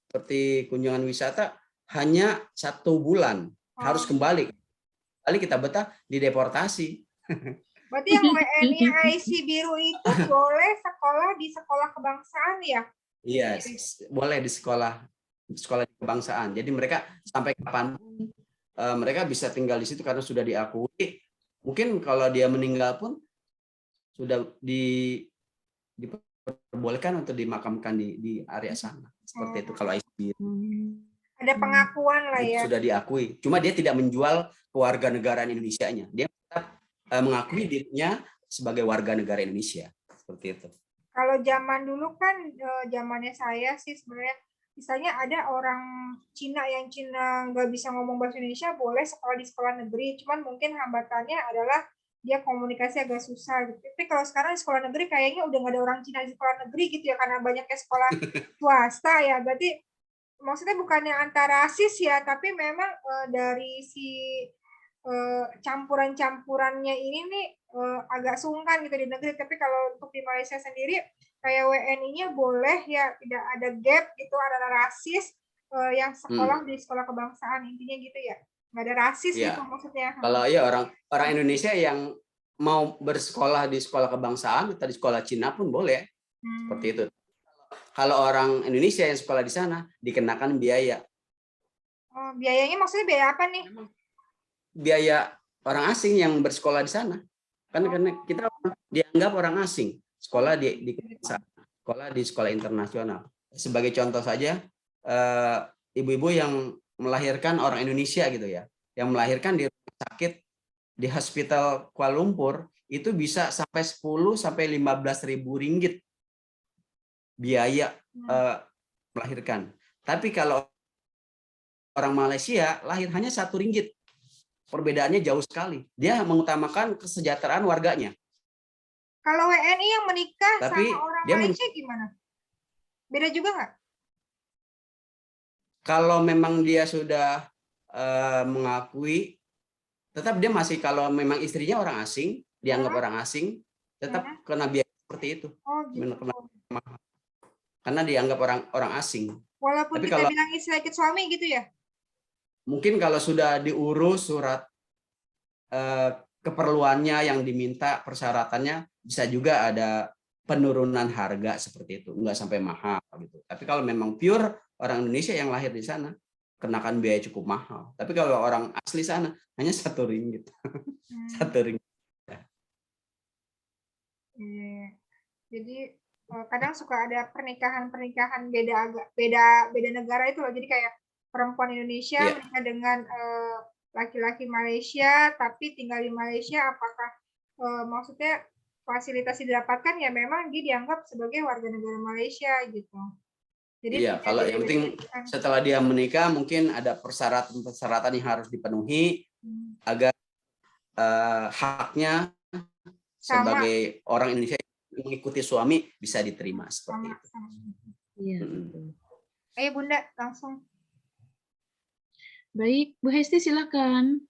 seperti kunjungan wisata hanya 1 bulan harus kembali. Kali kita betah dideportasi. Berarti yang WNI IC biru itu boleh sekolah di sekolah kebangsaan ya? Iya, boleh di sekolah kebangsaan. Jadi mereka sampai kapanpun mereka bisa tinggal di situ karena sudah diakui. Mungkin kalau dia meninggal pun sudah diperbolehkan untuk dimakamkan di area sana. Seperti itu kalau IC. Ada pengakuan lah ya. Sudah diakui. Cuma dia tidak menjual kewarganegaraan Indonesianya. Dia tetap mengakui dirinya sebagai warga negara Indonesia. Seperti itu. Kalau zaman dulu kan zamannya saya sih sebenarnya misalnya ada orang Cina yang Cina nggak bisa ngomong bahasa Indonesia boleh sekolah di sekolah negeri, cuman mungkin hambatannya adalah dia komunikasi agak susah gitu. Tapi kalau sekarang di sekolah negeri kayaknya udah nggak ada orang Cina di sekolah negeri gitu ya, karena banyaknya sekolah swasta ya. Berarti maksudnya bukannya antara rasis ya, tapi memang dari si campuran-campurannya ini nih agak sungkan gitu di negeri. Tapi kalau untuk di Malaysia sendiri kayak WNI-nya boleh ya, tidak ada gap gitu, ada rasis yang sekolah di sekolah kebangsaan, intinya gitu ya, nggak ada rasis gitu maksudnya. Kalau ya orang Indonesia yang mau bersekolah di sekolah kebangsaan atau di sekolah Cina pun boleh seperti itu. Kalau orang Indonesia yang sekolah di sana dikenakan biaya. Oh, biayanya maksudnya biaya apa nih? Biaya orang asing yang bersekolah di sana. Karena kita dianggap orang asing sekolah di sekolah di sekolah internasional. Sebagai contoh saja, ibu-ibu yang melahirkan orang Indonesia gitu ya, yang melahirkan di rumah sakit di hospital Kuala Lumpur itu bisa sampai 10 sampai 15.000 ringgit biaya melahirkan. Tapi kalau orang Malaysia lahir hanya 1 ringgit. Perbedaannya jauh sekali. Dia mengutamakan kesejahteraan warganya. Kalau WNI yang menikah Tapi sama orang dia Malaysia gimana? Beda juga nggak? Kalau memang dia sudah mengakui, tetap dia masih, kalau memang istrinya orang asing, dianggap orang asing, tetap kena biaya seperti itu. Oh, gitu. Karena dianggap orang asing. Walaupun Tapi kita kalau bilang istri suami gitu ya? mungkin kalau sudah diurus surat keperluannya yang diminta, persyaratannya, bisa juga ada penurunan harga seperti itu, nggak sampai mahal gitu. Tapi kalau memang pure orang Indonesia yang lahir di sana, kenakan biaya cukup mahal. Tapi kalau orang asli sana hanya 1 ringgit. 1 ringgit. Jadi kadang suka ada pernikahan beda negara itu loh. Jadi kayak perempuan Indonesia menikah dengan laki-laki Malaysia, tapi tinggal di Malaysia, apakah maksudnya fasilitas didapatkan ya memang dia dianggap sebagai warga negara Malaysia gitu. Jadi kalau yang penting setelah dia menikah mungkin ada persyaratan yang harus dipenuhi agar haknya sebagai orang Indonesia mengikuti suami bisa diterima seperti itu. Iya. Ayo Bunda, langsung. Baik, Bu Hesti silakan.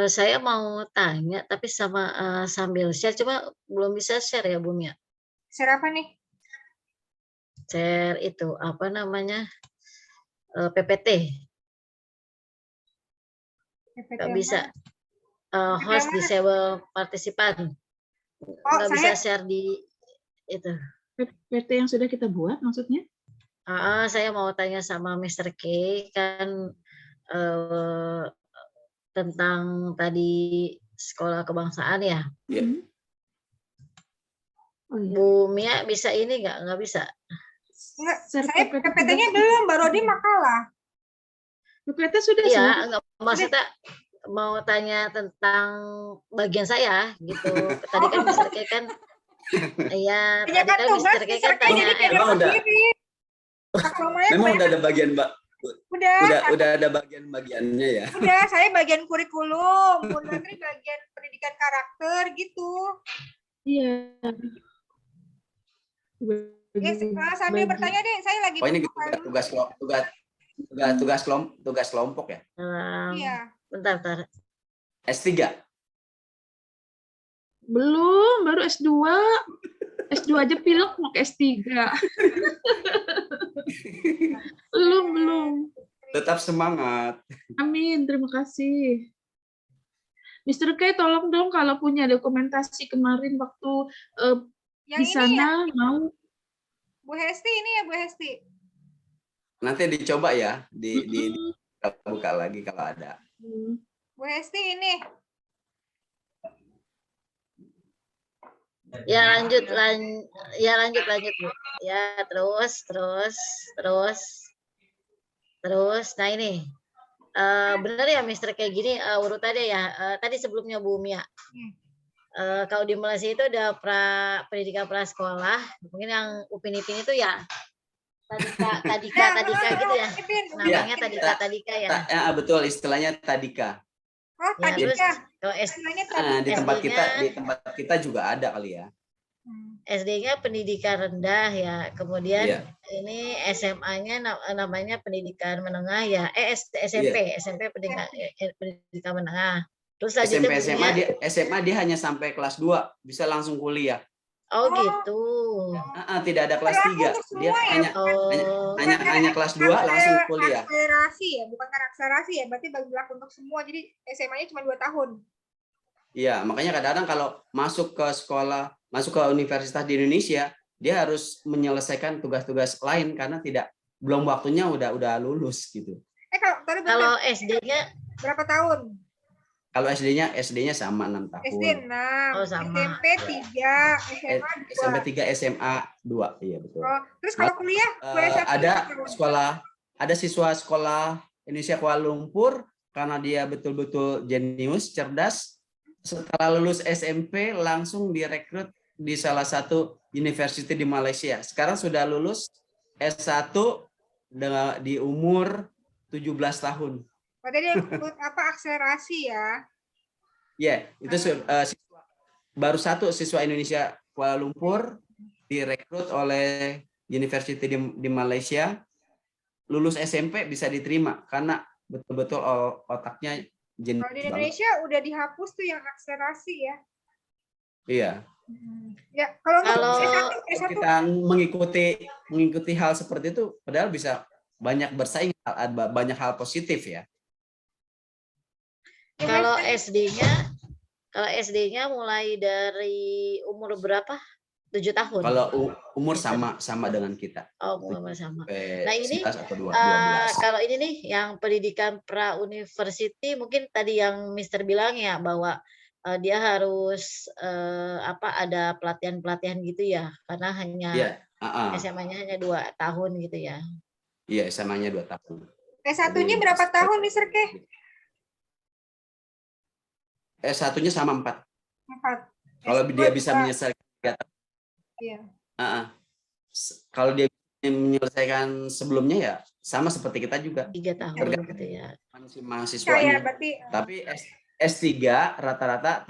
Saya mau tanya tapi sambil share, coba belum bisa share ya Bu Mia. Share apa nih? Share itu apa namanya? PPT. Nggak bisa. Host disable participant. Nggak bisa share di itu. PPT yang sudah kita buat maksudnya? Saya mau tanya sama Mr. K kan tentang tadi sekolah kebangsaan ya. Oh, iya. Bu Mia bisa ini nggak bisa? Enggak, saya PPT-nya belum, baru di makalah. PPT sudah. Iya, nggak maksudnya mau tanya tentang bagian saya gitu. Tadi kan Mr. K kan, iya tadi kan Mr. K kan tanya. Memang udah ada bagian udah ada bagian-bagiannya ya. Udah, saya bagian kurikulum, Bu Natri bagian pendidikan karakter gitu. Iya. Sambil bertanya deh, saya lagi. Oh ini tugas kelompok ya? Iya. Bentar. S3? Belum, baru S2. S2 aja pilek mau ke S3. Belum. Tetap semangat. Amin, terima kasih. Mr. K, tolong dong kalau punya dokumentasi kemarin waktu di sana ya? Mau. Bu Hesti ini ya, Bu Hesti. Nanti dicoba ya, buka lagi kalau ada. Bu Hesti ini. Ya lanjut Bu. Ya terus. Nah ini benar ya Mr. kayak gini urutannya ya. Tadi sebelumnya Bu Mia. Kalau di Malaysia itu ada pendidikan prasekolah, mungkin yang Upin Ipin itu ya tadika gitu ya. Namanya tadika ya. Betul, istilahnya tadika. Oh, tadika. Di tempat kita juga ada kali ya. SD-nya pendidikan rendah ya, kemudian ini SMA-nya namanya pendidikan menengah ya, SMP pendidikan menengah. Terus selanjutnya SMA dia hanya sampai kelas 2, bisa langsung kuliah. Oh gitu. Tidak ada kelas 3. Dia hanya kelas 2 Akselerasi langsung kuliah. Akselerasi ya, bukan karena akselerasi ya, berarti berlaku untuk semua. Jadi SMA-nya cuma 2 tahun. Iya, makanya kadang-kadang kalau masuk ke universitas di Indonesia, dia harus menyelesaikan tugas-tugas lain karena belum waktunya udah lulus gitu. Kalau SD-nya berapa tahun? Kalau SD-nya sama 6 tahun. SD 6, sama. SMP 3, SMA 2. SMP 3, SMA 2, iya betul. Terus kalau kuliah? Ada siswa sekolah Indonesia Kuala Lumpur, karena dia betul-betul jenius, cerdas, setelah lulus SMP langsung direkrut di salah satu university di Malaysia. Sekarang sudah lulus S1 di umur 17 tahun. Berarti dia ikut akselerasi ya? Ya, itu baru satu siswa Indonesia Kuala Lumpur direkrut oleh university di Malaysia, lulus SMP bisa diterima karena betul-betul otaknya jenius. Kalau di Indonesia udah dihapus tuh yang akselerasi ya? Iya. Ya, kalau S1 kita mengikuti hal seperti itu, padahal bisa banyak bersaing, banyak hal positif ya. Kalau SD-nya mulai dari umur berapa? 7 tahun. Kalau umur sama dengan kita. Oh, umur sama. Nah, ini 11 atau 12. Kalau ini nih yang pendidikan pra university, mungkin tadi yang Mister bilang ya bahwa dia harus ada pelatihan-pelatihan gitu ya, karena hanya SMA-nya hanya 2 tahun gitu ya. Iya, SMA-nya 2 tahun. S1-nya berapa tahun, Mister Ke? S1-nya sama 4. Kalau dia bisa menyelesaikan 3 tahun. Iya. Kalau dia menyelesaikan sebelumnya ya sama seperti kita juga. 3 tahun gitu ya. Mahasiswanya. Tapi S3 rata-rata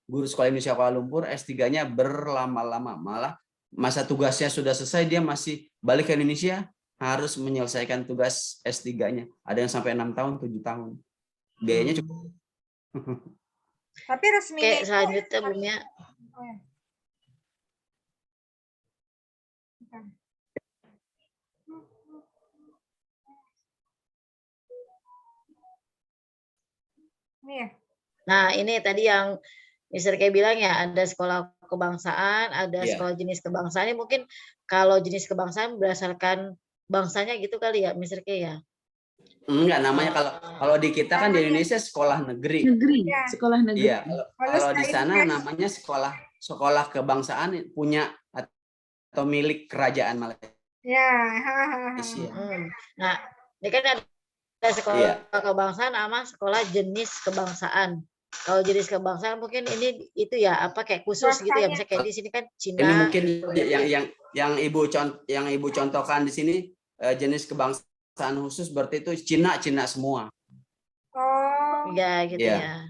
guru sekolah Indonesia Kuala Lumpur S3-nya berlama-lama, malah masa tugasnya sudah selesai dia masih balik ke Indonesia harus menyelesaikan tugas S3-nya. Ada yang sampai 6 tahun, 7 tahun. Biayanya cukup. Tapi resminya selanjutnya Bumia. Nah, ini tadi yang Mister K bilang ya, ada sekolah kebangsaan, ada sekolah jenis kebangsaan. Ini mungkin kalau jenis kebangsaan berdasarkan bangsanya gitu kali ya, Mister K ya? Enggak, namanya kalau di kita kan di Indonesia sekolah negeri. Sekolah negeri. Iya, kalau di sana namanya sekolah kebangsaan punya atau milik kerajaan Malaysia. Ya. Nah, ini kan ada sekolah kebangsaan sama sekolah jenis kebangsaan. Kalau jenis kebangsaan mungkin ini itu ya kayak khusus gitu ya, misalnya kayak di sini kan Cina. Ini mungkin yang ibu contohkan di sini jenis kebangsaan khusus berarti itu Cina semua. Oh. Ya gitu ya.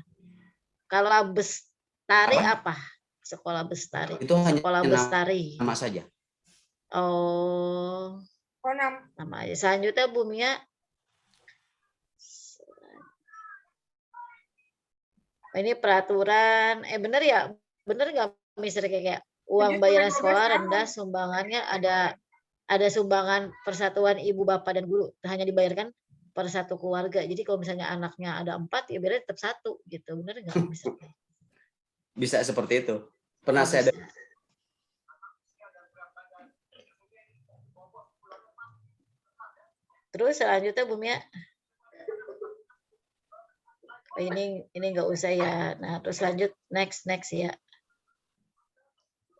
Kalau Bestari apa? Sekolah Bestari. Itu hanya sekolah Bestari. Nama saja. Oh. Nama aja. Selanjutnya Bumia. Ini peraturan, bener ya? Bener nggak Mister kayak uang bayaran sekolah rendah, sumbangannya ada sumbangan persatuan ibu bapak dan guru, hanya dibayarkan per satu keluarga. Jadi kalau misalnya anaknya ada 4 ya biasanya tetap 1 gitu. Bener nggak Mister? Bisa seperti itu. Pernah saya ada. Terus selanjutnya Bumia. Ini nggak usah ya. Nah, terus lanjut next ya.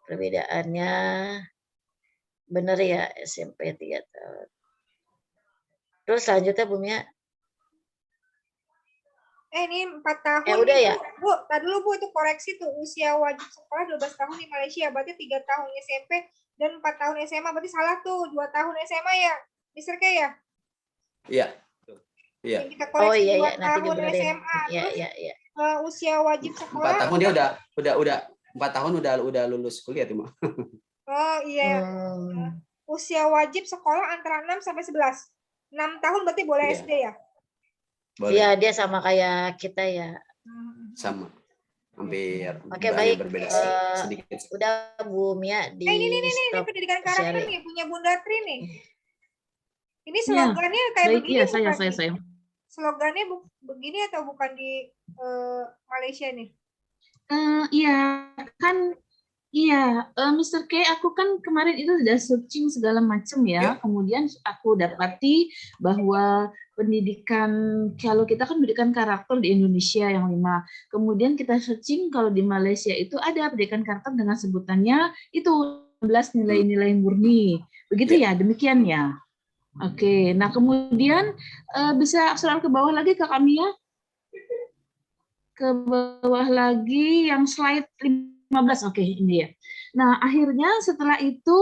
Perbedaannya bener ya, SMP 3 tahun. Terus selanjutnya Bumia. Ini 4 tahun. Udah ya. Bu, tadi dulu Bu, itu koreksi tuh usia wajib sekolah 12 tahun di Malaysia, berarti 3 tahun SMP dan 4 tahun SMA, berarti salah tuh, 2 tahun SMA ya, Mister K ya? Iya. Iya. Kita koreksi 2 nanti tahun SMA. Iya. Usia wajib sekolah. 4 tahun dia udah 4 tahun udah lulus kuliah tuh, Mak. Oh iya. Usia wajib sekolah antara 6 sampai 11. 6 tahun berarti boleh SD ya? Iya, dia sama kayak kita ya. sama. Hampir Oke, hanya baik. berbeda sedikit. Udah Bu Mia di Ini pendidikan karakter sharing. nih punya Bunda Tri nih. Ini Ya, slogannya kayak baik, begini iya, bukan saya. nih? Slogannya begini atau bukan di Malaysia nih? Iya, kan iya, Mr. K, aku kan kemarin itu udah searching segala macam ya. Kemudian aku dapati bahwa pendidikan, kalau kita kan pendidikan karakter di Indonesia yang 5. Kemudian kita searching kalau di Malaysia itu ada pendidikan karakter dengan sebutannya itu 11 nilai-nilai murni. Begitu ya, demikian ya. Oke, nah kemudian bisa scroll ke bawah lagi Kak Kamia. Ke bawah lagi yang slide 15. Oke, ini ya. Nah, akhirnya setelah itu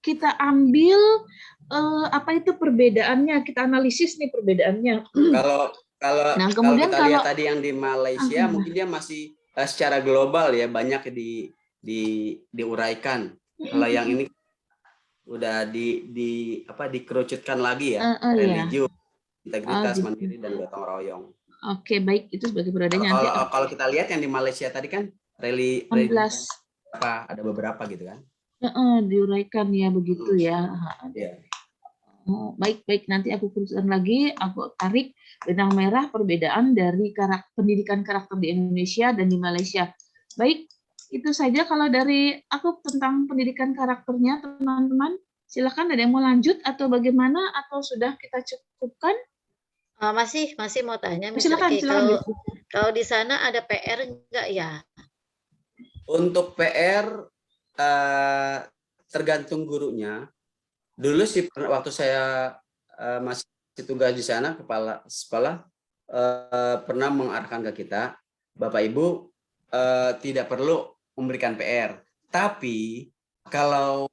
kita ambil apa itu perbedaannya, kita analisis nih perbedaannya. Nah, kemudian kalau kita lihat tadi yang di Malaysia mungkin dia masih secara global ya, banyak diuraikan. Kalau yang ini udah dikerucutkan lagi ya, religius, integritas, mandiri, dan gotong royong. Oke, baik, itu sebagai perbedaannya. Kalau kita lihat yang di Malaysia tadi kan religius ada beberapa gitu kan? Diuraikan ya begitu ya. Baik, nanti aku kuruskan lagi, aku tarik benang merah perbedaan dari pendidikan karakter di Indonesia dan di Malaysia. Baik, itu saja kalau dari aku tentang pendidikan karakternya, teman-teman. Silakan, ada yang mau lanjut atau bagaimana, atau sudah kita cukupkan? Masih mau tanya, silakan. Kalau di sana ada PR enggak ya? Untuk PR tergantung gurunya. Dulu sih waktu saya masih tugas di sana, kepala sekolah pernah mengarahkan ke kita, Bapak Ibu tidak perlu memberikan PR. Tapi kalau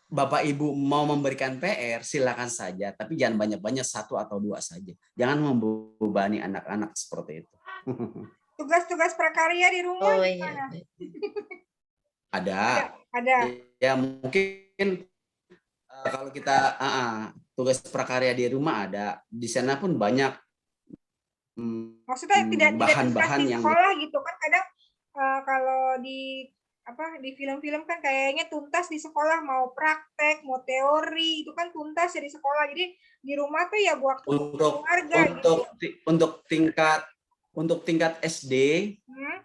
Bapak Ibu mau memberikan PR, silakan saja, tapi jangan banyak-banyak, 1 atau 2 saja. Jangan membebani anak-anak seperti itu. Tugas-tugas prakarya di rumah gimana? Ada. Ya mungkin kalau kita tugas prakarya di rumah ada. Di sana pun banyak maksudnya tidak bahan-bahan yang sekolah gitu kan, kadang kalau di film-film kan kayaknya tuntas di sekolah, mau praktek, mau teori, itu kan tuntas ya di sekolah. Jadi di rumah tuh ya buat keluarga untuk tingkat SD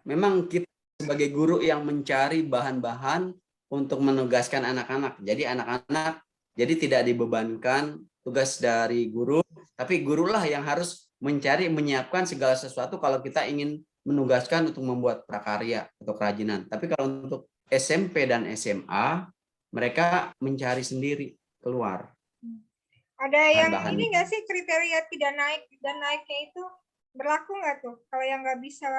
memang kita sebagai guru yang mencari bahan-bahan untuk menugaskan anak-anak. Jadi anak-anak tidak dibebankan tugas dari guru, tapi gurulah yang harus menyiapkan segala sesuatu kalau kita ingin menugaskan untuk membuat prakarya atau kerajinan. Tapi kalau untuk SMP dan SMA, mereka mencari sendiri keluar. Ada yang ini nggak sih, kriteria tidak naik dan naiknya itu berlaku nggak tuh? Kalau yang nggak bisa,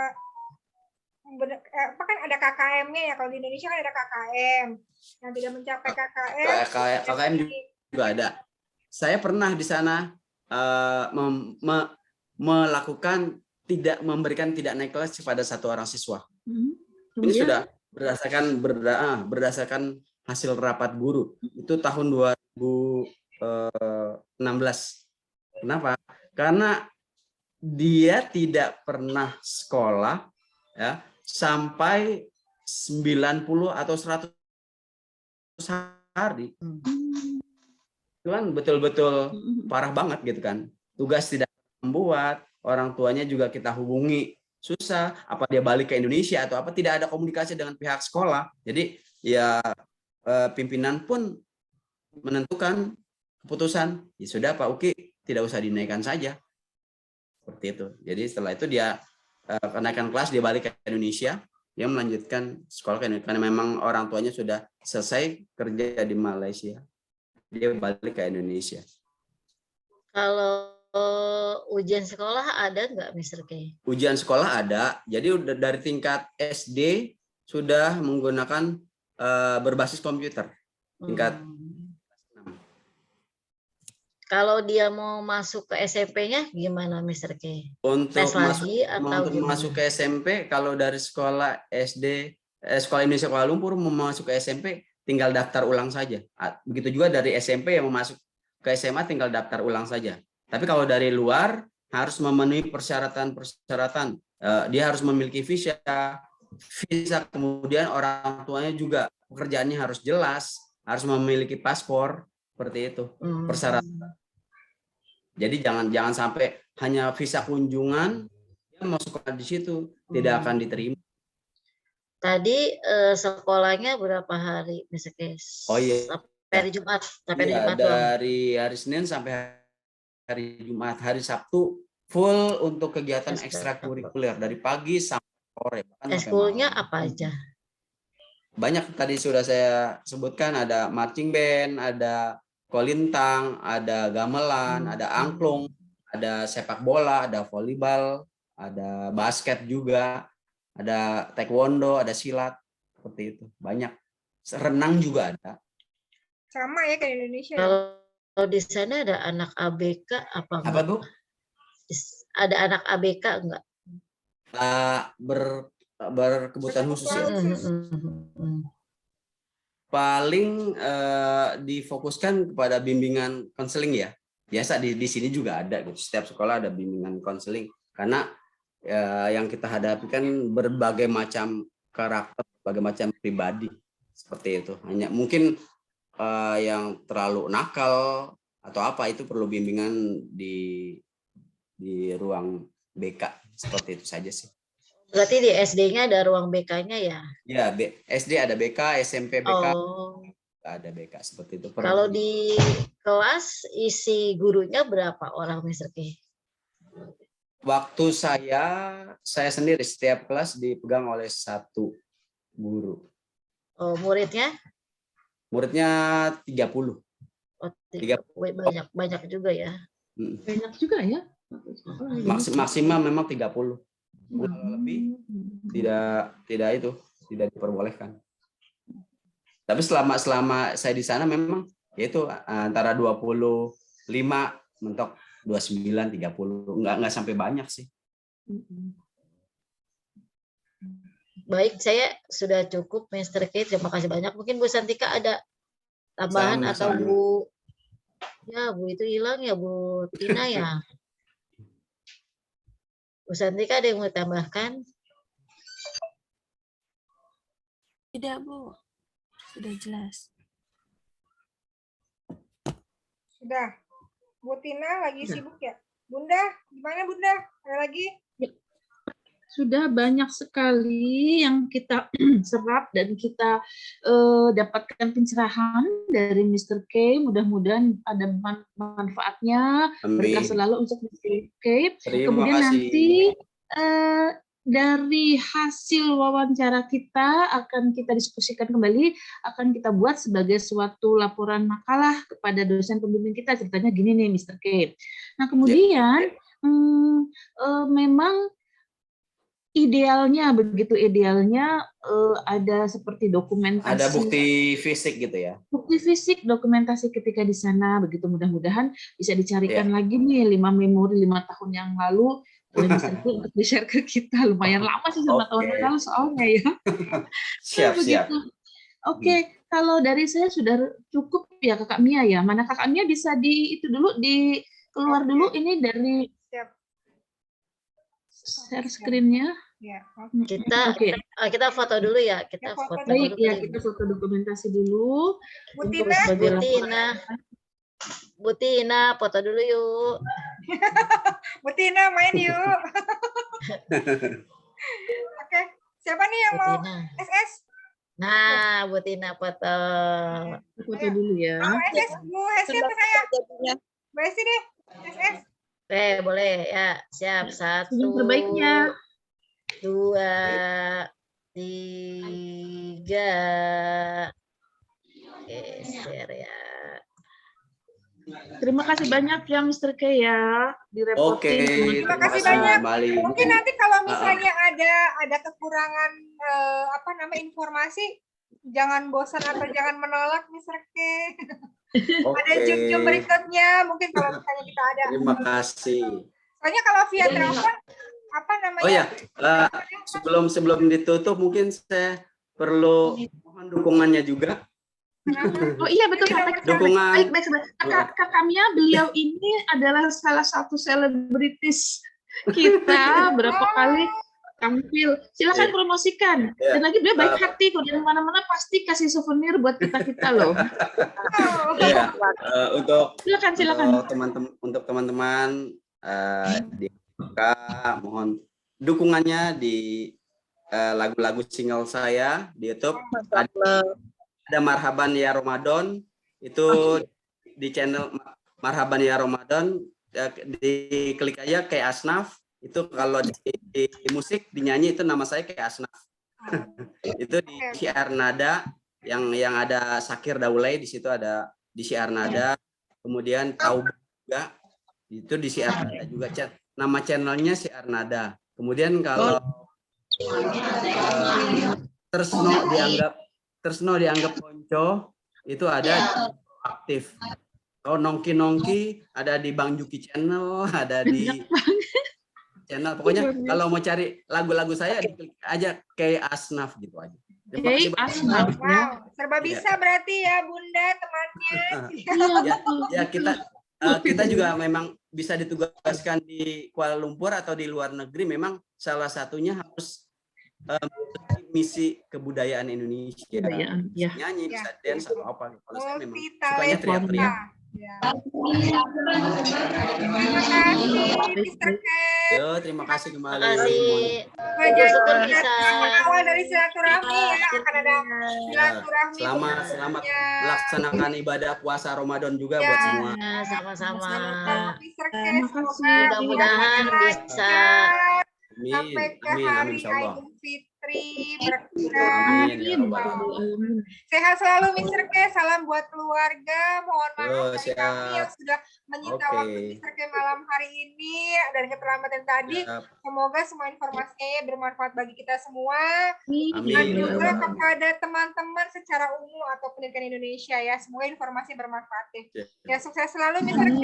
kan ada KKM-nya ya, kalau di Indonesia kan ada KKM. Yang tidak mencapai KKM juga ada. Saya pernah di sana melakukan memberikan tidak naik kelas kepada 1 orang siswa. Ini sudah berdasarkan hasil rapat guru. Itu tahun 2016. Kenapa? Karena dia tidak pernah sekolah ya sampai 90 atau 100 hari. Itu kan betul-betul parah banget gitu kan. Tugas tidak membuat, orang tuanya juga kita hubungi susah, apa dia balik ke Indonesia atau apa, tidak ada komunikasi dengan pihak sekolah. Jadi ya pimpinan pun menentukan keputusan, ya sudah Pak Uki tidak usah dinaikkan saja. Seperti itu. Jadi setelah itu dia kenaikan kelas, dia balik ke Indonesia, dia melanjutkan sekolah ke Indonesia. Karena memang orang tuanya sudah selesai kerja di Malaysia, dia balik ke Indonesia. Kalau ujian sekolah ada nggak, Mr. K? Ujian sekolah ada. Jadi udah dari tingkat SD sudah menggunakan berbasis komputer. Tingkat Kalau dia mau masuk ke SMP-nya gimana, Mr. K? Untuk masuk ke SMP, kalau dari sekolah SD, Sekolah Indonesia Kuala Lumpur mau masuk ke SMP, tinggal daftar ulang saja. Begitu juga dari SMP yang mau masuk ke SMA, tinggal daftar ulang saja. Tapi kalau dari luar, harus memenuhi persyaratan-persyaratan. Dia harus memiliki visa, kemudian orang tuanya juga pekerjaannya harus jelas, harus memiliki paspor, seperti itu persyaratan. Jadi jangan sampai hanya visa kunjungan, dia mau sekolah di situ tidak akan diterima. Tadi sekolahnya berapa hari misalnya? Oh iya. Sampai hari Jumat, Iya, dari hari Senin sampai hari Jumat. Hari Sabtu full untuk kegiatan ekstrakurikuler dari pagi sampai sore. Eskulnya apa aja? Banyak tadi sudah saya sebutkan, ada marching band, ada kolintang, ada gamelan, ada angklung, ada sepak bola, ada volleyball, ada basket juga, ada taekwondo, ada silat, seperti itu. Banyak. Renang juga ada. Sama ya kayak Indonesia. Kalau di sana ada anak ABK apa enggak? Apa tuh? Ada anak ABK enggak? Berkebutuhan khusus ya. Paling difokuskan kepada bimbingan konseling ya. Biasa di sini juga ada gitu. Setiap sekolah ada bimbingan konseling karena yang kita hadapi kan berbagai macam karakter, berbagai macam pribadi seperti itu. Hanya mungkin yang terlalu nakal atau apa itu perlu bimbingan di ruang BK, seperti itu saja sih. Berarti di SD-nya ada ruang BK-nya ya? Ya, SD ada BK, SMP BK, ada BK seperti itu. Kalau di kelas isi gurunya berapa orang, Mr. K? Waktu saya sendiri setiap kelas dipegang oleh 1 guru. Oh, muridnya? Muridnya 30. Oh, 30. Banyak juga ya. Banyak juga ya. Maksimal memang 30. Lebih tidak diperbolehkan. Tapi selama saya di sana memang yaitu antara 25 mentok 29 30, enggak sampai banyak sih. Baik, saya sudah cukup, Mr. K. Terima kasih banyak. Mungkin Bu Santika ada tambahan atau Bu? Ya, Bu itu hilang ya, Bu Tina ya. Bu Santika ada yang mau tambahkan? Tidak, Bu. Sudah jelas. Sudah. Bu Tina lagi sibuk ya? Bunda, gimana Bunda? Ada lagi? Sudah banyak sekali yang kita serap dan kita dapatkan pencerahan dari Mr. K. Mudah-mudahan ada manfaatnya. Berkah selalu untuk Mr. K. Kemudian nanti dari hasil wawancara kita akan kita diskusikan kembali, akan kita buat sebagai suatu laporan makalah kepada dosen pembimbing kita. Ceritanya gini nih, Mr. K. Nah, kemudian memang idealnya ada seperti dokumentasi. Ada bukti fisik gitu ya. Bukti fisik, dokumentasi ketika di sana, begitu mudah-mudahan bisa dicarikan lagi nih 5 memori 5 tahun yang lalu oleh Mr. K untuk di-share ke kita. Lumayan lama sih 5 tahun yang lalu soalnya ya. Siap. Oke, kalau dari saya sudah cukup ya Kakak Mia ya. Mana Kakak Mia bisa keluar dulu ini dari share screen-nya. Ya, kita foto dulu ya. Kita foto baik dulu. ya, kita foto dokumentasi dulu. Bu Tina, foto dulu yuk. Bu Tina main yuk. Oke, siapa nih yang mau SS? Nah, Bu Tina foto. Foto dulu ya. Mau SS, Bu Hesti atau saya? Bu Hesti deh, SS. Boleh ya. Siap. 1, yang terbaiknya. 2, 3. Oke, share ya. Terima kasih banyak ya Mr. K ya direpotin. Terima kasih banyak. Mungkin nanti kalau misalnya ada kekurangan informasi, jangan bosan atau jangan menolak Mr. K. Ada Zoom berikutnya mungkin kalau misalnya kita ada. Terima kasih. Soalnya kalau via telepon Oh ya, sebelum ditutup mungkin saya perlu mohon dukungannya juga. Oh iya betul Jadi kata nomor Kak. Dukungan. Baik sebentar. Kak Kamia, beliau ini adalah salah satu selebritis kita berapa kali tampil. Silakan Iya. promosikan. Iya. Dan lagi beliau baik hati, kalau dari mana-mana pasti kasih souvenir buat kita loh. Iya. Silakan. Untuk teman-teman di mohon dukungannya di lagu-lagu single saya di YouTube. Ada Marhaban Ya Ramadan, itu di channel Marhaban Ya Ramadan, diklik aja kayak Asnaf. Itu kalau di musik dinyanyi itu nama saya kayak Asnaf. Itu di Syiar Nada yang ada Sakir Daulay, di situ ada di Syiar Nada. Kemudian Taubah juga itu di Syiar Nada juga. Nama channelnya Syiar Nada. Kemudian kalau Tersno dianggap konco, itu ada aktif. Kalau nongki ada di Bang Juki channel, ada di channel. Pokoknya kalau mau cari lagu-lagu saya, diklik aja kayak Asnaf gitu aja. Kayak Asnaf. Wow, serba bisa berarti ya Bunda temannya. Ya kita juga memang bisa ditugaskan di Kuala Lumpur atau di luar negeri. Memang salah satunya harus misi kebudayaan Indonesia. Ya. Nyanyi, bisa dance atau apa. Kalau saya memang Multi sukanya teriak-teriak. Ya. Terima kasih, Mr. K. Yo, terima kasih kembali. Syukur bisa Awal dari silaturahmi ya, akan ada silaturahmi. Selamat melaksanakan ibadah puasa Ramadan juga buat semua. Sama-sama. Mr. K, Mudah-mudahan bisa sampai ke hari Idul Fitri berkah. Amin. Sehat selalu Mr. K, salam buat keluarga. Mohon maaf dari siap. kami yang sudah menyita waktu Mr. K malam hari ini dan keterlambatan tadi. Semoga semua informasinya bermanfaat bagi kita semua. Dan juga kepada teman-teman secara umum atau pendidikan Indonesia ya. Semoga informasi bermanfaat. Ya, sukses selalu Mr. K.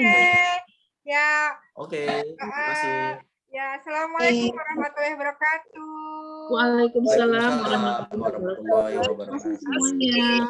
Ya. Oke, terima kasih. Ya, assalamualaikum warahmatullahi wabarakatuh. Waalaikumsalam warahmatullahi wabarakatuh. semuanya.